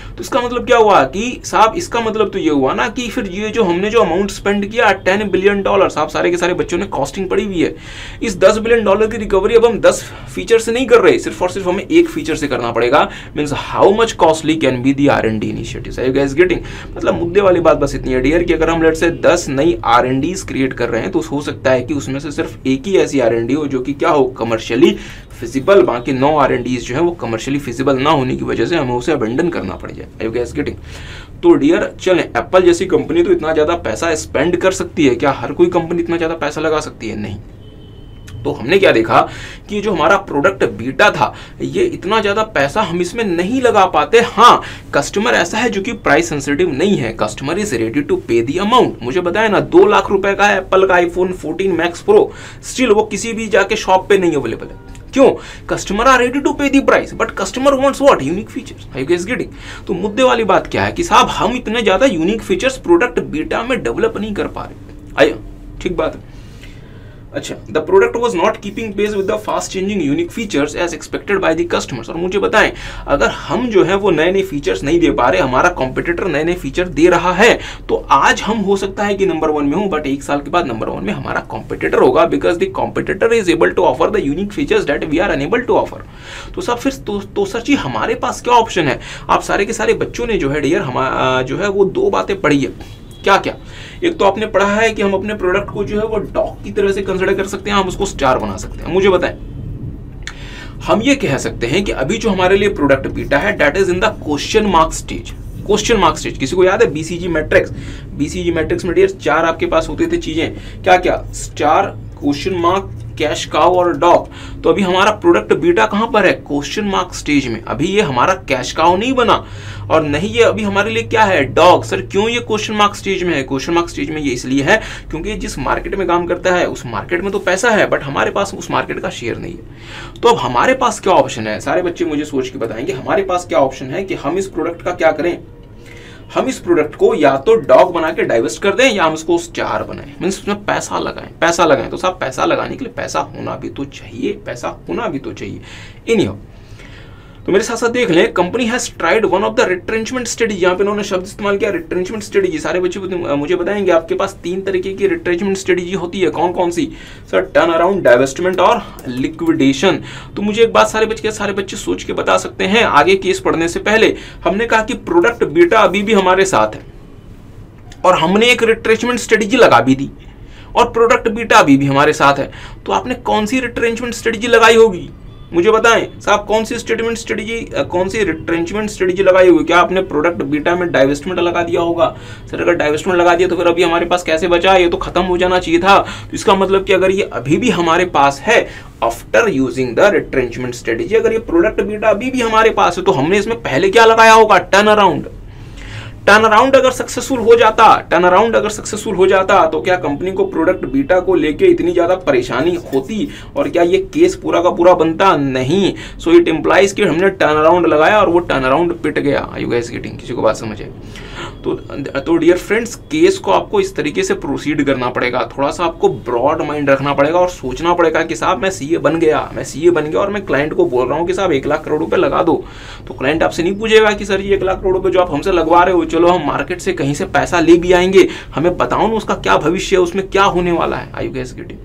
तो इसका मतलब क्या हुआ कि साहब, इसका मतलब तो ये हुआ ना कि फिर ये जो हमने जो अमाउंट स्पेंड किया $10 बिलियन, साहब सारे के सारे बच्चों ने कॉस्टिंग पड़ी हुई है, इस $10 बिलियन की रिकवरी अब हम 10 फीचर से नहीं कर रहे, सिर्फ और सिर्फ हमें एक फीचर से करना पड़ेगा। Means how much costly can be the R&D initiatives, are you guys getting? मतलब मुद्दे वाली बात बस इतनी है डियर कि अगर हम लेट्स से 10 नई R&Ds क्रिएट कर रहे हैं तो हो सकता है कि उसमें से सिर्फ एक ही ऐसी R&D हो जो कि क्या हो, कमर्शियली फिजिबल, बाकी 9 R&Ds जो है वो कमर्शियली फिजिबल ना होने की वजह से हमें उसे अबेंडन करना पड़ जाए। Are you guys getting? तो डियर चलें, एप्पल जैसी कंपनी तो इतना ज्यादा पैसा स्पेंड कर सकती है क्या? हर कोई कंपनी इतना ज्यादा पैसा लगा सकती है? नहीं। तो हमने क्या देखा कि जो हमारा प्रोडक्ट बीटा था, ये इतना ज्यादा पैसा हम इसमें नहीं लगा पाते। हाँ, कस्टमर ऐसा है जो कि प्राइस सेंसिटिव नहीं है, customer is ready to pay the amount. मुझे बताया ना, 2 लाख रुपए का एप्पल का आईफोन 14 मैक्स प्रो, स्टिल वो किसी भी जाके शॉप पे नहीं अवेलेबल है। क्यों? Customer are ready to pay the price, but customer wants what? Unique features. Are you guys getting? तो मुद्दे वाली बात क्या है कि साहब हम इतने ज्यादा यूनिक फीचर्स प्रोडक्ट बीटा में डेवलप नहीं कर पा रहे। आया, ठीक बात है। अच्छा, the product was not keeping pace with the fast changing unique features as expected by the customers. और मुझे बताएं, अगर हम जो है वो नए नए फीचर्स नहीं दे पा रहे, हमारा कॉम्पिटिटर नए नए फीचर दे रहा है, तो आज हम हो सकता है कि नंबर 1 में हूं, बट 1 साल के बाद नंबर 1 में हमारा कॉम्पिटिटर होगा, because the competitor is able to offer the unique features that we are unable to offer. तो सब फिर तो सर जी हमारे पास क्या ऑप्शन है? आप सारे के सारे बच्चों ने जो है डियर जो है वो 2 बातें पढ़ी है। क्या क्या? एक तो आपने पढ़ा है कि हम अपने प्रोडक्ट को जो है वो डॉग की तरह से कंसिडर कर सकते हैं, हम उसको स्टार बना सकते हैं। मुझे बताएं, हम ये कह सकते हैं कि अभी जो हमारे लिए प्रोडक्ट बीटा है that is in the question mark stage. Question mark stage किसी को याद है? BCG matrix. BCG मैट्रिक्स में डियर 4 आपके पास होते थे चीजें, क्या क्या? Star, question mark, cash cow और डॉग। तो अभी हमारा प्रोडक्ट बीटा कहां पर है? क्वेश्चन मार्क स्टेज में। अभी ये हमारा कैश काउ नहीं बना, और नहीं ये अभी हमारे लिए क्या है? डॉग। सर क्यों ये क्वेश्चन मार्क स्टेज में है? क्वेश्चन मार्क स्टेज में ये इसलिए है क्योंकि जिस मार्केट में काम करता है उस मार्केट में तो पैसा है, बट हमारे पास उस मार्केट का शेयर नहीं है। तो अब हमारे पास क्या ऑप्शन है? सारे बच्चे मुझे सोच के बताएंगे हमारे पास क्या ऑप्शन है कि हम इस प्रोडक्ट का क्या करें। हम इस प्रोडक्ट को या तो डॉग बना के डाइवर्स्ट कर दें, या हम इसको स्टार बनाएं, मींस उसमें पैसा लगाएं। पैसा लगाएं तो साहब पैसा लगाने के लिए पैसा होना भी तो चाहिए, पैसा होना भी तो चाहिए। इनियो, तो मेरे साथ साथ देख लें, company has tried one of the retrenchment strategy. यहाँ पे उन्होंने शब्द इस्तेमाल किया रिट्रेंचमेंट स्ट्रेटजी। सारे बच्चे मुझे बताएंगे आपके पास 3 तरीके की रिट्रेंचमेंट स्ट्रेटजी होती है, कौन कौन सी? सर टर्न अराउंड, डाइवेस्टमेंट और लिक्विडेशन। तो मुझे एक बात सारे बच्चे सोच के बता सकते हैं, आगे केस पढ़ने से पहले हमने कहा कि प्रोडक्ट बीटा अभी भी हमारे साथ है, और हमने एक रिट्रेंचमेंट स्ट्रेटजी लगा भी दी, और प्रोडक्ट बीटा अभी भी हमारे साथ है। तो आपने कौन सी रिट्रेंचमेंट स्ट्रेटजी लगाई होगी? मुझे बताएं साहब, कौन सी रिट्रेंचमेंट स्ट्रेटजी लगाई होगी? क्या आपने प्रोडक्ट बीटा में डाइवेस्टमेंट लगा दिया होगा? सर अगर डाइवेस्टमेंट लगा दिया तो फिर अभी हमारे पास कैसे बचा? ये तो खत्म हो जाना चाहिए था। तो इसका मतलब कि अगर ये अभी भी हमारे पास है after using the retrenchment strategy, अगर ये प्रोडक्ट बीटा अभी भी हमारे पास है, तो हमने इसमें पहले क्या लगाया होगा? Turn around. टर्न अराउंड अगर सक्सेसफुल हो जाता तो क्या कंपनी को प्रोडक्ट बीटा को लेके इतनी ज्यादा परेशानी होती, और क्या ये केस पूरा का पूरा बनता? नहीं। सो इट इंप्लाइज कि हमने टर्न अराउंड लगाया और वो टर्न अराउंड पिट गया। Are you guys getting? किसी को बात समझ है? तो डियर फ्रेंड्स, केस को आपको इस तरीके से प्रोसीड करना पड़ेगा, थोड़ा सा आपको ब्रॉड माइंड रखना पड़ेगा और सोचना पड़ेगा कि साहब मैं सीए बन गया और मैं क्लाइंट को बोल रहा हूँ कि साहब 1 लाख करोड़ रुपए लगा दो। तो क्लाइंट आपसे नहीं पूछेगा कि सर जी 1 लाख करोड़ रुपए जो आप हमसे लगवा रहे हो, चलो हम मार्केट से कहीं से पैसा ले भी आएंगे, हमें बताओ ना उसका क्या भविष्य है, उसमें क्या होने वाला है। Are you guys getting?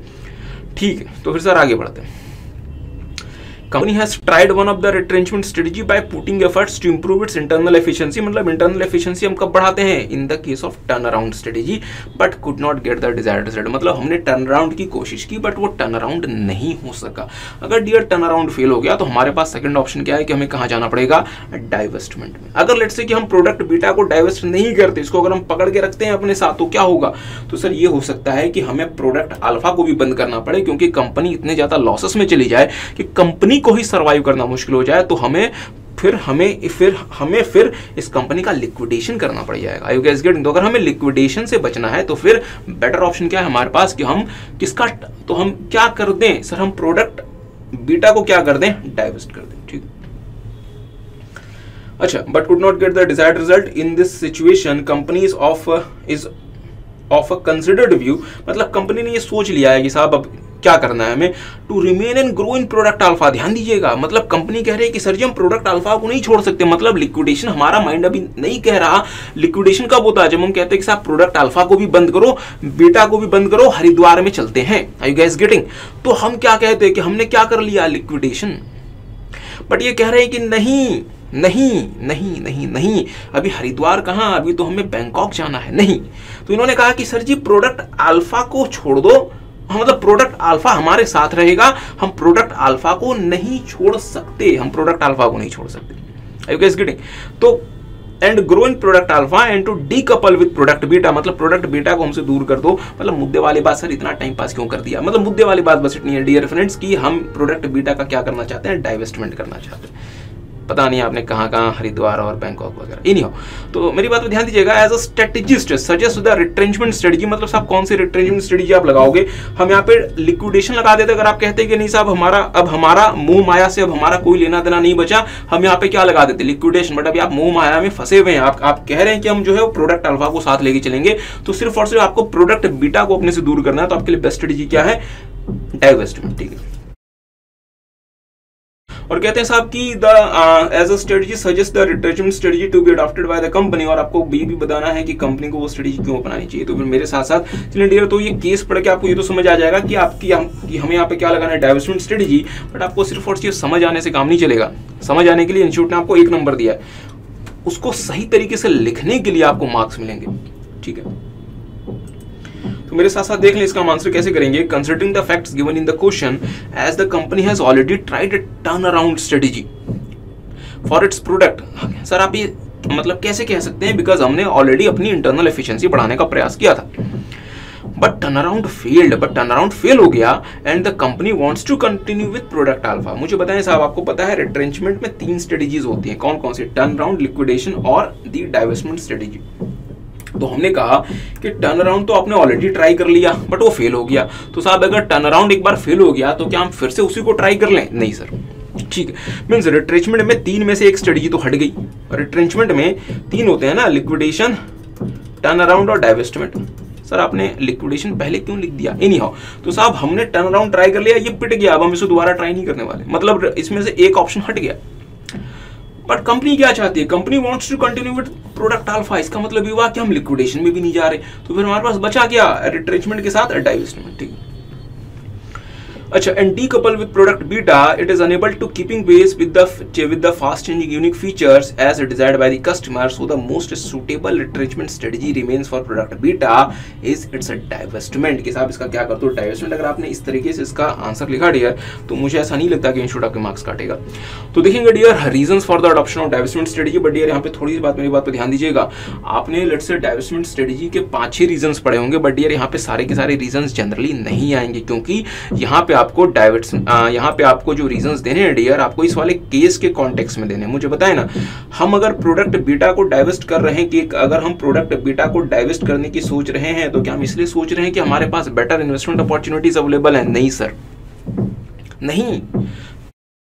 ठीक है, तो फिर सर आगे बढ़ते हैं। Company has tried one of the retrenchment strategy by putting efforts to improve its internal efficiency, मतलब इंटरनल एफिशिएंसी हम कब बढ़ाते हैं, in the case of turn around strategy, but could not get the desired result, मतलब हमने turn around की कोशिश की बट वो टर्न अराउंड नहीं हो सका। अगर डियर टर्न अराउंड फेल हो गया तो हमारे पास सेकंड ऑप्शन क्या है कि हमें कहां जाना पड़ेगा, डाइवेस्टमेंट में। अगर लेट्स से कि हम प्रोडक्ट बीटा को डाइवेस्ट नहीं करते, इसको अगर हम पकड़ के रखते हैं अपने साथ, तो क्या होगा, तो सर ये हो सकता है कि हमें प्रोडक्ट अल्फा को भी बंद करना पड़े, क्योंकि कंपनी इतने ज्यादा लॉसेस में चली जाए कि कंपनी को ही सर्वाइव करना मुश्किल हो जाए, तो हमें फिर इस कंपनी का लिक्विडेशन करना पड़ जाएगा। आई यू गाइस गेटिंग? तो अगर हमें लिक्विडेशन से बचना है तो फिर बेटर ऑप्शन क्या है हमारे पास कि हम किसका, तो हम क्या कर दें सर, हम प्रोडक्ट बीटा को क्या कर दें, डाइवेस्ट कर दें। ठीक, अच्छा, but could not get the desired result in this situation, company is of a considered view, मतलब कंपनी ने ये सोच लिया है कि साहब अब क्या करना है हमें, to remain and grow in product alpha. ध्यान दीजिएगा, मतलब कंपनी कह रही है कि सर जी हम प्रोडक्ट अल्फा को नहीं छोड़ सकते, मतलब लिक्विडेशन हमारा माइंड अभी नहीं कह रहा। लिक्विडेशन कब होता है, जब हम कहते हैं कि साहब प्रोडक्ट अल्फा को भी बंद करो, बीटा को भी बंद करो, हरिद्वार में चलते हैं। Are you guys getting? तो हम क्या कहते हैं कि हमने क्या कर लिया, लिक्विडेशन, बट ये कह रहे हैं कि नहीं नहीं नहीं नहीं नहीं, अभी हरिद्वार कहां, अभी तो हमें बैंकॉक जाना है। नहीं, तो इन्होंने कहा कि सर जी प्रोडक्ट अल्फा को छोड़ दो, मतलब प्रोडक्ट अल्फा हमारे साथ रहेगा, हम प्रोडक्ट अल्फा को नहीं छोड़ सकते, हम प्रोडक्ट अल्फा को नहीं छोड़ सकते। Are you guys getting? तो and grow in product alpha and to decouple with product beta, मतलब प्रोडक्ट बीटा को हमसे दूर कर दो। मतलब मुद्दे वाली बात सर, इतना टाइम पास क्यों कर दिया, मतलब मुद्दे वाली बात बस इतनी है डियर फ्रेंड्स कि हम प्रोडक्ट बीटा का क्या करना चाहते हैं, डाइवेस्टमेंट करना चाहते हैं। पता नहीं आपने कहाँ हरिद्वार और बैंकॉक वगैरह, इन्हीं हो। तो मेरी बात पे ध्यान दीजिएगा, as a strategist suggest the retrenchment strategy, मतलब साहब कौन सी रिट्रेंचमेंट स्ट्रेटजी आप लगाओगे। हम यहाँ पे लिक्विडेशन लगा देते, अगर आप कहते हैं कि नहीं साहब हमारा मोह माया से अब हमारा कोई लेना देना नहीं बचा, हम यहाँ पे क्या लगा देते, लिक्विडेशन। बट अभी आप मोह माया में फंसे हुए हैं, आप कह रहे हैं कि हम जो है प्रोडक्ट अल्फा को साथ लेके चलेंगे, तो सिर्फ और सिर्फ आपको प्रोडक्ट बीटा को अपने से दूर करना है, तो आपके लिए बेस्ट स्ट्रेटजी क्या है, डाइवेस्टमेंट। ठीक है, और कहते हैं साहब कि as a strategy suggest the retrenchment strategy to be adopted by the company, और आपको ये भी बताना है कि कंपनी को वो स्ट्रेटजी क्यों अपनानी चाहिए। तो फिर मेरे साथ साथ चलिए डियर, तो ये केस पढ़ के आपको ये तो समझ आ जाएगा कि हमें यहाँ पे क्या लगाना है, डाइवेस्टमेंट स्ट्रेटजी। बट आपको सिर्फ और सिर्फ समझ आने से काम नहीं चलेगा। समझ आने के लिए इंस्टीट्यूट ने आपको 1 नंबर दिया है, उसको सही तरीके से लिखने के लिए आपको मार्क्स मिलेंगे। ठीक है, तो मेरे साथ साथ देख लें इसका आंसर कैसे करेंगे। Considering the facts given in the question, as the company has already tried a turn around strategy for its product. Sir आप ये मतलब कैसे कह सकते हैं, बिकॉज हमने ऑलरेडी अपनी इंटरनल एफिशिएंसी बढ़ाने का प्रयास किया था, बट टर्न अराउंड फेल हो गया and the company wants to continue with product alpha. मुझे बताएं साहब, आपको पता है रिट्रेंचमेंट में 3 स्ट्रेटजीज होती हैं, कौन कौन सी, टर्न अराउंड, लिक्विडेशन और दी डाइवेस्टमेंट स्ट्रेटजी। तो हमने कहा कि टर्न अराउंड तो आपने ऑलरेडी ट्राई कर लिया बट वो फेल हो गया, तो साहब अगर टर्न अराउंड एक बार फेल हो गया तो क्या हम फिर से उसी को ट्राई कर लें, नहीं सर। ठीक है, मींस रिट्रेंचमेंट में 3 में से एक स्ट्रेटजी तो हट गई। रिट्रेंचमेंट में 3 होते हैं ना, लिक्विडेशन, टर्न अराउंड और डाइवेस्टमेंट। सर आपने लिक्विडेशन पहले क्यों लिख दिया, एनीहाउ। तो साहब हमने टर्न अराउंड ट्राई कर लिया, ये पिट गया, अब हम इसे दोबारा ट्राई नहीं करने वाले, मतलब इसमें से एक ऑप्शन हट गया। बट कंपनी क्या चाहती है, company wants to continue with product alpha. इसका मतलब ये हुआ कि हम लिक्विडेशन में भी नहीं जा रहे, तो फिर हमारे पास बचा क्या, रिट्रेंचमेंट के साथ डाइवेस्टमेंट। ठीक है, अच्छा, and decouple with product beta, it is unable to keeping pace with the fast changing unique features as desired by the customer, so the most suitable retrenchment strategy remains for product beta is its a divestment. के साथ इसका क्या करते हो, divestment. अगर आपने इस तरीके से इसका आंसर लिखा डियर, तो मुझे ऐसा नहीं लगता कि इंस्टीट्यूट आपके मार्क्स काटेगा। तो देखेंगे dear reasons for the adoption of divestment strategy. But dear यहाँ पे थोड़ी सी बात, मेरी बात पे ध्यान दीजिएगा, आपने लेट्स से डाइवेस्टमेंट स्ट्रेटजी के 5-6 रीजंस पढ़े होंगे, बट डियर यहाँ पे सारे के सारे रीजंस जनरली नहीं आएंगे, क्योंकि यहाँ पे आपको जो रीजंस देने हैं डियर, आपको इस वाले केस के कॉन्टेक्स्ट में देने हैं। मुझे बताएं ना, हम अगर प्रोडक्ट बीटा को डाइवेस्ट कर रहे हैं, कि अगर हम प्रोडक्ट बीटा को डाइवेस्ट करने की सोच रहे हैं, तो क्या हम इसलिए सोच रहे हैं कि हमारे पास बेटर इन्वेस्टमेंट अपॉर्चुनिटीज अवेलेबल है? नहीं सर, नहीं,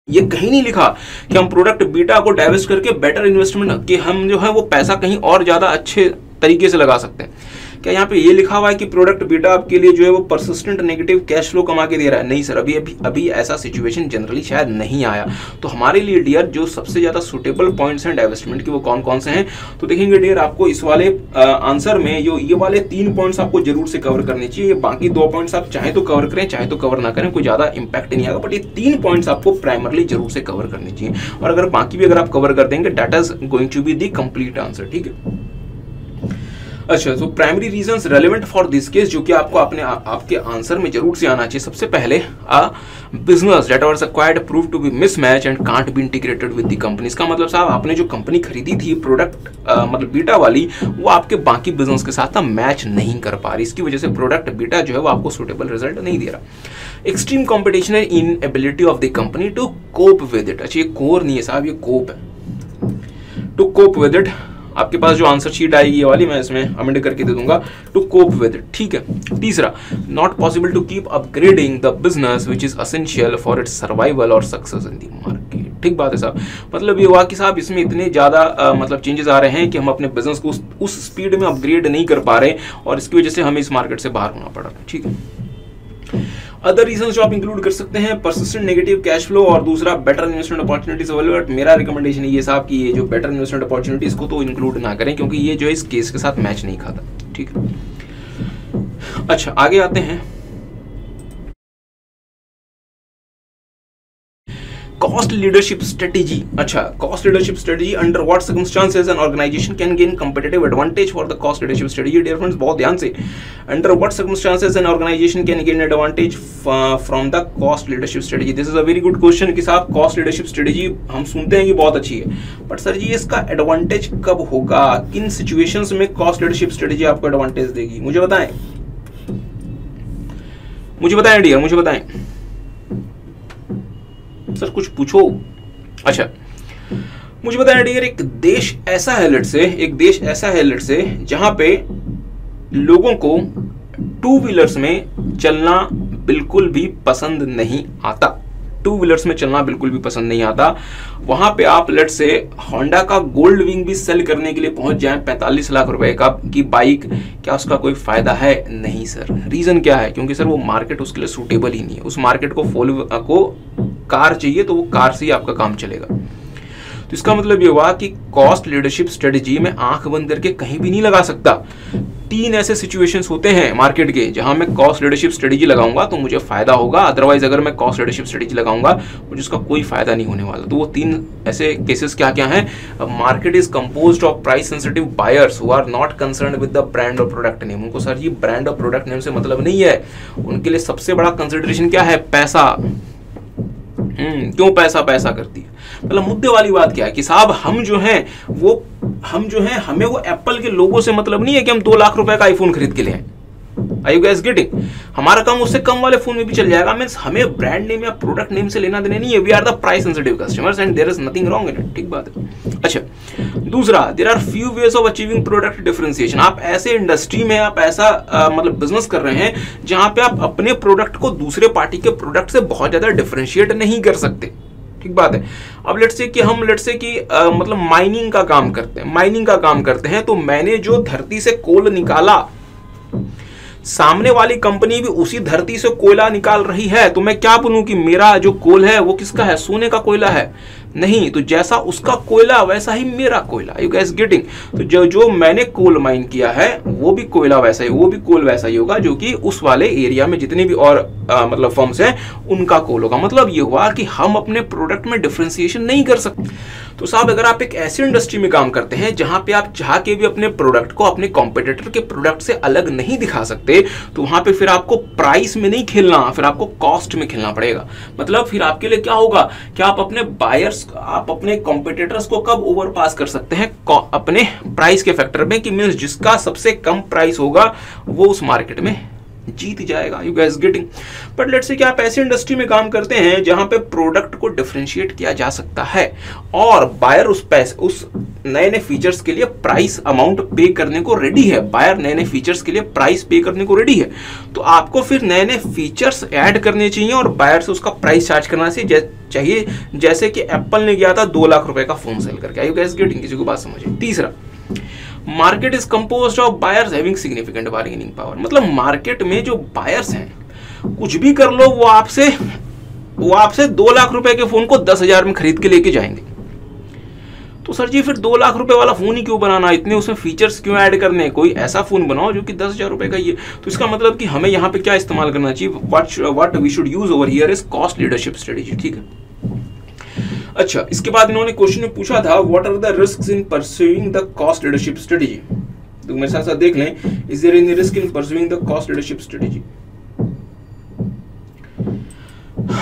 ये कहीं नहीं लिखा कि हम प्रोडक्ट बीटा को डाइवेस्ट करके बेटर इन्वेस्टमेंट, कि हम जो है वो पैसा कहीं और ज्यादा अच्छे तरीके से लगा सकते हैं। क्या यहाँ पे ये लिखा हुआ है कि प्रोडक्ट बीटा आपके लिए जो है वो परसिस्टेंट नेगेटिव कैश फ्लो कमा के दे रहा है? नहीं सर, अभी ऐसा सिचुएशन जनरली शायद नहीं आया। तो हमारे लिए डियर जो सबसे ज्यादा सुटेबल पॉइंट्स हैं डाइवेस्टमेंट के वो कौन कौन से हैं, तो देखेंगे डियर आपको इस वाले आंसर में ये वाले 3 पॉइंट्स आपको जरूर से कवर करने चाहिए। बाकी 2 पॉइंट्स आप चाहे तो कवर करें चाहे तो कवर ना करें, कोई ज्यादा इंपैक्ट नहीं आएगा, बट ये 3 पॉइंट्स आपको प्राइमरली जरूर से कवर करने चाहिए। और अगर बाकी भी अगर आप कवर कर देंगे that is going to be the complete answer. ठीक है, अच्छा, तो primary reasons relevant for this case जो कि आपको आपके आंसर में जरूर से आना चाहिए। सबसे पहले business that was acquired prove to be mismatch and can't be integrated with the company. इसका मतलब साहब आपने जो कंपनी खरीदी थी प्रोडक्ट मतलब बीटा वाली, वो आपके बाकी बिजनेस के साथ ना मैच नहीं कर पा रही। इसकी वजह से प्रोडक्ट बीटा जो है वो आपको सुटेबल रिजल्ट नहीं दे रहा। एक्सट्रीम कॉम्पिटिशन है inability of the company to cope with it. अच्छा, ये कोर नहीं है साहब, ये कोप है। टू कोप विद इट, आपके पास जो आंसर शीट आएगी ये वाली मैं इसमें अमेंड करके दे दूंगा, टू कोप विद इट। ठीक है, तीसरा, not possible to keep upgrading the business which is essential for its survival और सक्सेस इन द मार्केट। ठीक बात है साहब, मतलब ये हुआ कि साहब इसमें इतने ज्यादा मतलब चेंजेस आ रहे हैं कि हम अपने बिजनेस को उस स्पीड में अपग्रेड नहीं कर पा रहे और इसकी वजह से हमें इस मार्केट से बाहर होना पड़ रहा है। ठीक है, अदर रीजन जो आप इंक्लूड कर सकते हैं, परसिस्टेंट नेगेटिव कैश फ्लो और दूसरा बेटर इन्वेस्टमेंट अपॉर्चुनिटीज अवेलेबल। मेरा रिकमेंडेशन ये साहब कि ये जो बेटर इन्वेस्टमेंट अपॉर्चुनिटीज को तो इंक्लूड ना करें क्योंकि ये जो इस केस के साथ मैच नहीं खाता। ठीक है, अच्छा आगे आते हैं। Cost leadership strategy. अच्छा, cost leadership strategy, under what circumstances an organisation can gain competitive advantage for the cost leadership strategy. Dear friends बहुत ध्यान से, under what circumstances an organisation can gain advantage from the cost leadership strategy. This is a very good question कि साहब cost leadership strategy हम सुनते हैं कि बहुत अच्छी है, बट सर जी इसका एडवांटेज कब होगा, किन सिचुएशंस में कॉस्ट लीडरशिप स्ट्रेटेजी आपको एडवांटेज देगी? मुझे बताएं, मुझे बताएं डियर, मुझे बताएं सर, कुछ पूछो। अच्छा, मुझे बताया डियर, एक देश ऐसा है लेट से जहां पे लोगों को 2 व्हीलर्स में चलना बिल्कुल भी पसंद नहीं आता। 2 व्हीलर्स में चलना बिल्कुल भी पसंद नहीं आता। वहां पे आप लेट से होंडा का गोल्ड विंग भी सेल करने के लिए पहुंच जाएं 45 लाख रुपए का की बाइक, क्या उसका कोई फायदा है? नहीं सर। रीजन क्या है? क्योंकि सर वो मार्केट उसके लिए सूटेबल ही नहीं है। उस मार्केट को कार चाहिए तो वो कार से ही आपका काम चलेगा। तो इसका मतलब ये हुआ कि कॉस्ट लीडरशिप स्ट्रेटेजी में आंख बंद करके कहीं भी नहीं लगा सकता। 3 ऐसे सिचुएशंस होते हैं मार्केट के जहां मैं कॉस्ट लीडरशिप स्ट्रेटेजी लगाऊंगा तो मुझे फायदा होगा, अदरवाइज अगर मैं कॉस्ट लीडरशिप स्ट्रेटेजी लगाऊंगा मुझे उसका कोई फायदा नहीं होने वाला। तो वो 3 ऐसे केसेस क्या क्या हैं? Market is composed of price sensitive buyers who are not concerned with the brand और प्रोडक्ट नेम। उनको सर जी ब्रांड और प्रोडक्ट नेम से मतलब नहीं है, उनके लिए सबसे बड़ा कंसिडरेशन क्या है? पैसा। क्यों पैसा करती है? मतलब मुद्दे वाली बात क्या है कि साहब हम जो हैं हमें वो एप्पल के लोगों से मतलब नहीं है कि हम 2 लाख रुपए का आईफोन खरीद के ले आए। Are you guys getting? हमारा काम उससे कम वाले फोन में भी चल जाएगा। मींस हमें ब्रांड नेम या प्रोडक्ट नेम से लेना देना नहीं है। We are the price sensitive customers and there is nothing wrong in it. ठीक बात है। अच्छा, दूसरा, there are few ways of achieving product differentiation. आप ऐसे इंडस्ट्री में आप ऐसा मतलब बिजनेस कर रहे हैं जहां पे आप अपने प्रोडक्ट को दूसरे पार्टी के प्रोडक्ट से बहुत ज्यादा डिफरेंशिएट नहीं कर सकते। ठीक बात है। अब लेट्स से कि मतलब माइनिंग का काम करते हैं तो मैंने जो धरती से कोल निकाला, सामने वाली कंपनी भी उसी धरती से कोयला निकाल रही है, तो मैं क्या बोलूं कि मेरा जो कोल है वो किसका है? सोने का कोयला है? नहीं। तो जैसा उसका कोयला वैसा ही मेरा कोयला। You guys getting? तो जो मैंने कोल माइन किया है वो भी कोयला वैसा ही, वो भी कोल वैसा ही होगा जो कि उस वाले एरिया में जितने भी और मतलब फर्म्स हैं उनका कोल होगा। मतलब ये हुआ कि हम अपने प्रोडक्ट में डिफरेंशिएशन नहीं कर सकते। तो साहब अगर आप एक ऐसी इंडस्ट्री में काम करते हैं जहां पे आप चाह के भी अपने प्रोडक्ट को अपने कॉम्पिटिटर के प्रोडक्ट से अलग नहीं दिखा सकते, तो वहां पे फिर आपको प्राइस में नहीं खेलना, फिर आपको कॉस्ट में खेलना पड़ेगा। मतलब फिर आपके लिए क्या होगा कि आप अपने बायर्स, आप अपने कॉम्पिटिटर्स को कब ओवर पास कर सकते हैं? अपने प्राइस के फैक्टर में, कि मींस जिसका सबसे कम प्राइस होगा वो उस मार्केट में जीत जाएगा। You guys getting? But let's say कि आप ऐसी इंडस्ट्री में काम करते हैं जहां पे प्रोडक्ट को डिफरेंशिएट किया जा सकता है और बायर उस नए फीचर्स के लिए प्राइस अमाउंट पे करने को रेडी है। बायर नए फीचर्स के लिए प्राइस पे करने को रेडी है, तो आपको फिर नए फीचर्स ऐड करने चाहिए और बायर से उसका प्राइस चार्ज करना चाहिए, जैसे कि एप्पल ने किया था 2 लाख रुपए का फोन सेल करके। You guys getting? किसी को बात समझे? तीसरा, market is composed of buyers having significant bargaining power. मतलब मार्केट में जो बायर्स हैं कुछ भी कर लो, वो आपसे 2 लाख रुपए के फोन को 10,000 में खरीद के लेके जाएंगे। तो सर जी फिर 2 लाख रुपए वाला फोन ही क्यों बनाना, इतने उसमें फीचर्स क्यों ऐड करने, कोई ऐसा फोन बनाओ जो कि 10,000 रुपए का ही है। तो इसका मतलब कि हमें यहाँ पे क्या इस्तेमाल करना चाहिए, what we should use over here is cost leadership strategy. ठीक है, अच्छा इसके बाद इन्होंने क्वेश्चन में पूछा था what are the risks in pursuing the cost leadership strategy. तो मेरे साथ साथ देख लें, is there any risk in pursuing the cost leadership strategy.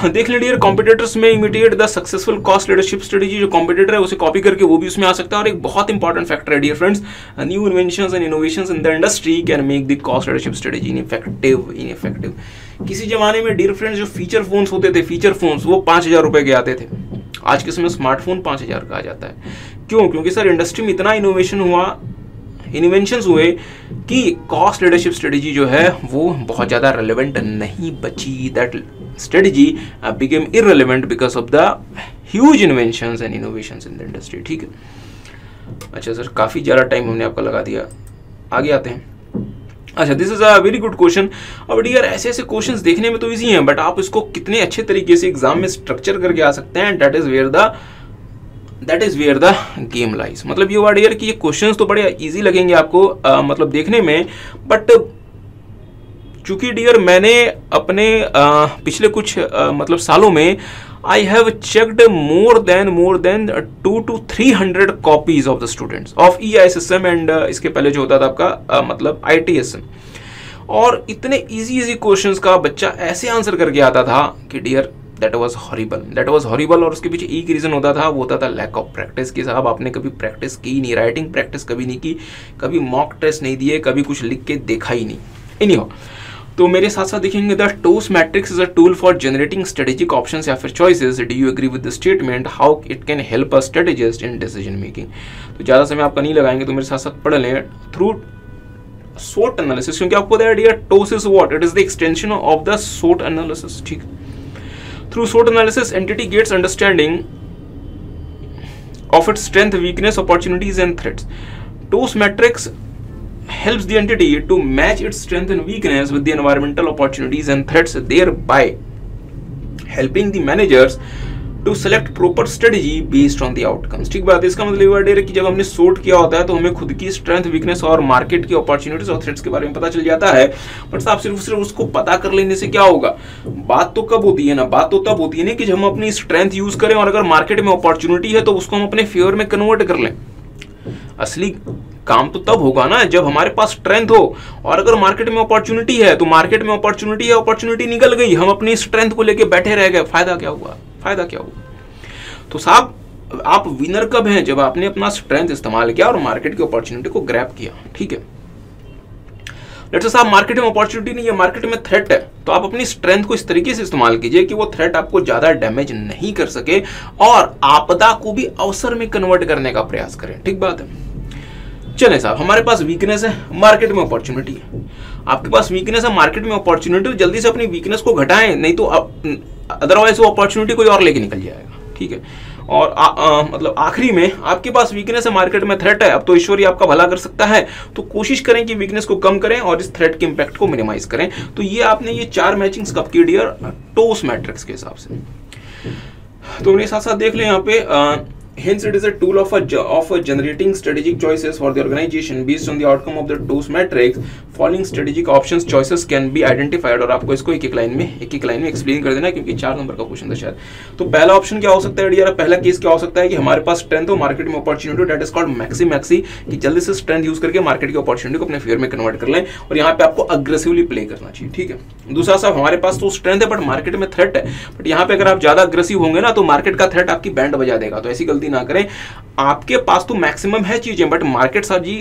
देख लें dear, competitors may imitate the successful cost leadership strategy. जो कॉम्पिटिटर है उसे कॉपी करके वो भी उसमें आ सकता है। और एक बहुत इंपॉर्टेंट फैक्टर है dear friends, new inventions and innovations in the industry can make the cost leadership strategy ineffective. किसी जमाने में डियर फ्रेंड्स जो फीचर फोन्स होते थे, फीचर फोन्स वो 5,000 रुपए के आते थे। आज के समय स्मार्टफोन 5,000 का आ जाता है। क्यों? क्योंकि सर इंडस्ट्री में इतना इनोवेशंस हुए कि कॉस्ट लीडरशिप स्ट्रेटेजी जो है वो बहुत ज़्यादा रेलेवेंट नहीं बची। That strategy became irrelevant because of the huge inventions and innovations in the industry. ठीक है, अच्छा सर काफ़ी ज़्यादा टाइम हमने आपका लगा दिया, आगे आते हैं। अच्छा, this is a very good question. अब डियर ऐसे ऐसे क्वेश्चंस देखने में तो इजी हैं, बट आप इसको कितने अच्छे तरीके से एग्जाम में स्ट्रक्चर करके आ सकते हैं, that is where the game lies. मतलब ये हुआ डियर कि ये क्वेश्चंस तो बड़े इजी लगेंगे आपको मतलब देखने में, बट चूंकि डियर मैंने अपने पिछले कुछ मतलब सालों में I have checked more than 200 to 300 copies of the students of EISSM and इसके पहले जो होता था आपका मतलब ITSM, और इतने इजी क्वेश्चंस का बच्चा ऐसे आंसर करके आता था कि डियर दैट वाज हॉरिबल। और उसके पीछे एक रीजन होता था, वो होता था लैक ऑफ प्रैक्टिस। कि साहब आपने कभी प्रैक्टिस की नहीं, राइटिंग प्रैक्टिस कभी नहीं की, कभी मॉक टेस्ट नहीं दिए, कभी कुछ लिख के देखा ही नहीं। एनीहाउ, तो मेरे साथ साथ देखेंगे the TOWS matrix is a tool for generating strategic options या फिर choices. Do you agree with the statement, how it can help a strategist in decision making. तो ज़्यादा समय आपका नहीं लगाएंगे, तो मेरे साथ साथ पढ़ लें। थ्रू SWOT एनालिसिस, क्योंकि आपको पता है dear TOWS is what, it is the extension of the SWOT analysis. ठीक, through SWOT analysis entity gets understanding of its strength, weakness, opportunities and threats. TOWS matrix helps the entity to match its strength and weakness with the environmental opportunities and threats, thereby helping the managers to select proper strategy based on the outcomes। ठीक बात है, इसका मतलब ये है कि जब हमने सोर्ट किया होता है तो हमें खुद की स्ट्रेंथ, वीकनेस और मार्केट की अपॉर्चुनिटीज और थ्रेट्स के बारे में पता चल जाता है। बट आप सिर्फ उसको पता कर लेने से क्या होगा, बात तो कब होती है ना, बात तो तब होती है ना कि जब हम अपनी स्ट्रेंथ यूज करें और अगर मार्केट में अपॉर्चुनिटी है तो उसको हम अपने फेवर में कन्वर्ट कर लें। असली काम तो तब होगा ना जब हमारे पास स्ट्रेंथ हो, और अगर मार्केट में अपॉर्चुनिटी है तो मार्केट में अपॉर्चुनिटी है, अपॉर्चुनिटी निकल गई, हम अपनी स्ट्रेंथ को लेके बैठे रह गए, फायदा क्या हुआ? तो साहब आप विनर कब हैं? जब आपने अपना स्ट्रेंथ इस्तेमाल किया और मार्केट की अपॉर्चुनिटी को ग्रैब किया। ठीक है, लेट्स से साहब मार्केट में अपॉर्चुनिटी नहीं है, मार्केट में थ्रेट है, तो आप अपनी स्ट्रेंथ को इस तरीके से इस्तेमाल कीजिए कि वो थ्रेट आपको ज्यादा डैमेज नहीं कर सके और आपदा को भी अवसर में कन्वर्ट करने का प्रयास करें। ठीक बात है। चले साहब, हमारे पास वीकनेस है, मार्केट में अपॉर्चुनिटी है। आपके पास वीकनेस है, मार्केट में अपॉर्चुनिटी, तो जल्दी से अपनी वीकनेस को घटाएं, नहीं तो अदरवाइज वो अपॉर्चुनिटी कोई और लेके निकल जाएगा। ठीक है, और मतलब आखिरी में आपके पास वीकनेस है, मार्केट में थ्रेट है, अब तो ईश्वर ही आपका भला कर सकता है, तो कोशिश करें कि वीकनेस को कम करें और इस थ्रेट के इंपैक्ट को मिनिमाइज करें। तो ये आपने ये 4 मैचिंग्स कब की डियर, टोस मैट्रिक्स के हिसाब से। तो मेरे साथ साथ देख लें यहाँ पे, hence it is a tool of generating strategic choices for the organization based on the outcome of the TOS matrix. Following strategic options choices can be identified। और आपको इसको एक एक लाइन में एक्सप्लेन कर देना है, क्योंकि 4 नंबर का क्वेश्चन था शायद। तो पहला ऑप्शन क्या हो सकता है डियर, पहला केस क्या हो सकता है कि हमारे पास स्ट्रेंथ हो, मार्केट में opportunity, that is called maxi, कि जल्दी से स्ट्रेंथ यूज करके मार्केट की अपॉर्चुनिटी को अपने फेवर में कन्वर्ट कर लें, और यहाँ पे आपको अग्रेसिवली प्ले करना चाहिए। ठीक है, दूसरा साहब हमारे पास तो स्ट्रेंथ है बट मार्केट में थ्रेट है, बट यहाँ पे अगर आप ज्यादा अग्रेसिव होंगे ना तो मार्केट का थ्रेट आपकी बैंड बजा देगा। तो ऐसी गलती ना करें, आपके पास तो मैक्सिमम है चीजें, बट मार्केट साहब जी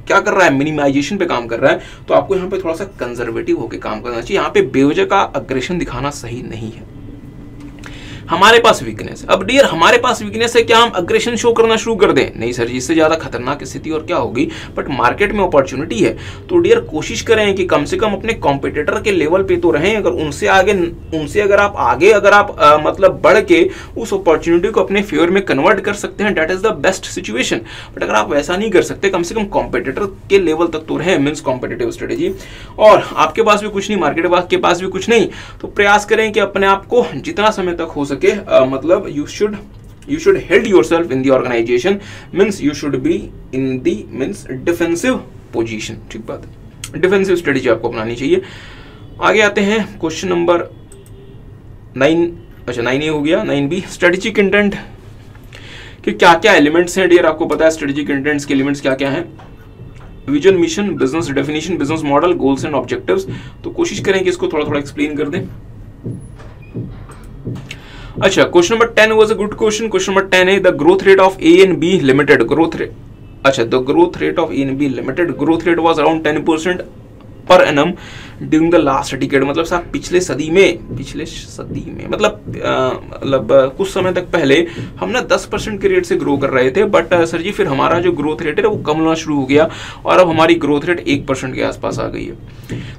क्या कर रहा है, मिनिमाइजेशन पे काम कर रहा है, तो आपको यहाँ पे थोड़ा सा कंजर्वेटिव होकर काम करना चाहिए। यहाँ पे बेवजह का अग्रेशन दिखाना सही नहीं है। हमारे पास वीकनेस है। अब डियर हमारे पास वीकनेस है, क्या हम अग्रेशन शो करना शुरू कर दें? नहीं सर जी, इससे ज्यादा खतरनाक स्थिति और क्या होगी। बट मार्केट में अपॉर्चुनिटी है, तो डियर कोशिश करें कि कम से कम अपने कॉम्पिटिटर के लेवल पे तो रहें। अगर उनसे अगर आप आगे मतलब बढ़ के उस अपॉर्चुनिटी को अपने फेवर में कन्वर्ट कर सकते हैं, that is the best situation. But अगर आप वैसा नहीं कर सकते, कम से कम कॉम्पिटिटर के लेवल तक तो रहे, मींस कॉम्पिटिटिव स्ट्रेटेजी, और आपके पास भी कुछ नहीं, मार्केट के पास भी कुछ नहीं, तो प्रयास करें कि अपने आप को जितना समय तक हो सके मतलब you should held yourself in the organisation, means you should be in the means defensive position. ठीक बात है, डिफेंसिव स्ट्रेटेजी आपको अपनानी चाहिए। आगे आते हैं क्वेश्चन नंबर 9। अच्छा 9A हो गया। 9B स्ट्रेटेजिक इंटेंट कि क्या क्या एलिमेंट्स हैं डियर, आपको पता है स्ट्रेटेजिक इंटेंट्स के एलिमेंट्स क्या क्या हैं। Vision, mission, business definition, business model, goals and objectives. तो कोशिश करें कि इसको थोड़ा थोड़ा एक्सप्लेन कर दें। अच्छा question number 10 was a good question. Question number 10 है the growth rate of A and B limited. Growth rate, अच्छा the growth rate of A and B limited, growth rate was around 10% per annum during the last decade. मतलब साहब पिछले सदी में मतलब कुछ समय तक पहले हम ना 10% के रेट से ग्रो कर रहे थे, बट सर जी फिर हमारा जो ग्रोथ रेट है वो कम होना शुरू हो गया और अब हमारी ग्रोथ रेट 1% के आसपास आ गई है।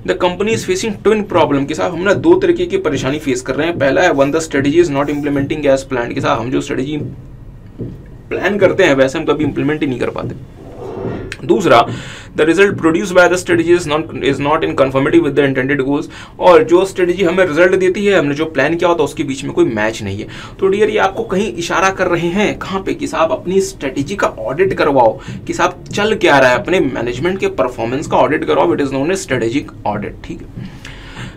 The company is facing twin problem के साथ हम ना दो तरीके की परेशानी फेस कर रहे हैं। पहला है one the strategy is not implementing as plan के साथ हम जो स्ट्रेटेजी प्लान करते हैं वैसे हम कभी इंप्लीमेंट ही नहीं कर पाते। दूसरा the result produce by the strategy is not in conformity with the intended goals, और जो स्ट्रेटेजी हमें रिजल्ट देती है हमने जो प्लान किया होता है उसके बीच में कोई मैच नहीं है। तो डियर ये आपको कहीं इशारा कर रहे हैं कहाँ पे कि साहब अपनी स्ट्रेटेजी का ऑडिट करवाओ कि साहब चल क्या रहा है, अपने मैनेजमेंट के परफॉर्मेंस का ऑडिट करवाओ। It is known as strategic audit. ठीक है,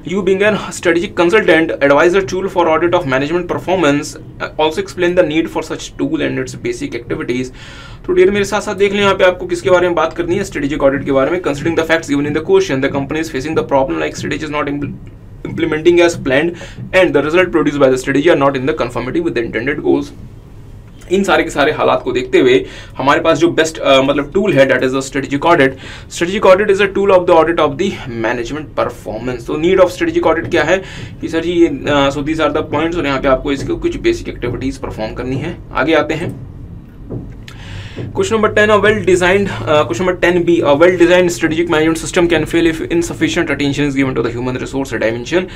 you being a strategic consultant, advisor tool for audit of management performance, also explain the need for such tool and its basic activities। तो dear मेरे साथ साथ देख लें यहाँ पे आपको किसके बारे में बात करनी है, स्ट्रेटेजिक ऑडिट के बारे में। Considering the facts given in the question, the company is facing the problem like strategy is not implementing as planned and the result produced by the strategy are not in the conformity with the intended goals। इन सारे के सारे हालात को देखते हुए हमारे पास जो best मतलब टूल है that is the strategic audit. Strategic audit is a tool of the audit of the management performance. तो नीड ऑफ स्ट्रेटेजिक ऑडिट क्या है कि सर जी ये सो दीस आर द पॉइंट्स और यहाँ पे आपको इसके कुछ बेसिक एक्टिविटीज परफॉर्म करनी है। आगे आते हैं question number 10 well designed, question number 10B a well designed strategic management system can fail if insufficient attention is given to the human resource dimension।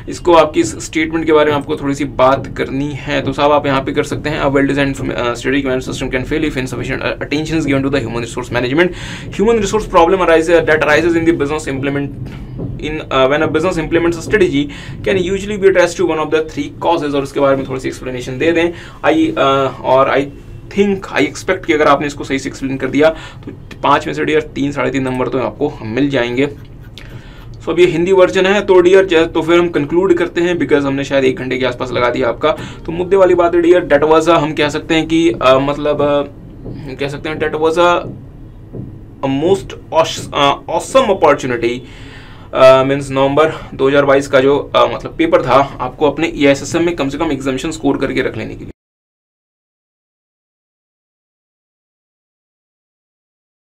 इसको आपकी स्टेटमेंट के बारे में आपको थोड़ी सी बात करनी है, तो साहब आप यहाँ पे कर सकते हैं a well designed strategic management system can fail if insufficient attention is given to the human resource management। Human resource problem arises in the business when a business implements a strategy can usually be traced to one of the three causes। और इसके बारे में थोड़ी सी explanation दे दें। I expect कि अगर आपने इसको सही से एक्सप्लेन कर दिया तो 5 में से डियर 3 साढ़े 3 नंबर तो आपको मिल जाएंगे। सो अब ये हिंदी वर्जन है तो डियर तो फिर हम कंक्लूड करते हैं बिकॉज हमने शायद 1 घंटे के आसपास लगा दिया आपका। तो मुद्दे वाली बात है डियर डेट वाज हम कह सकते हैं कि कह सकते हैं that was a most awesome opportunity means November 2022 का जो मतलब पेपर था आपको अपने EISSM में कम से कम एग्जामिनेशन स्कोर करके रख लेने के लिए।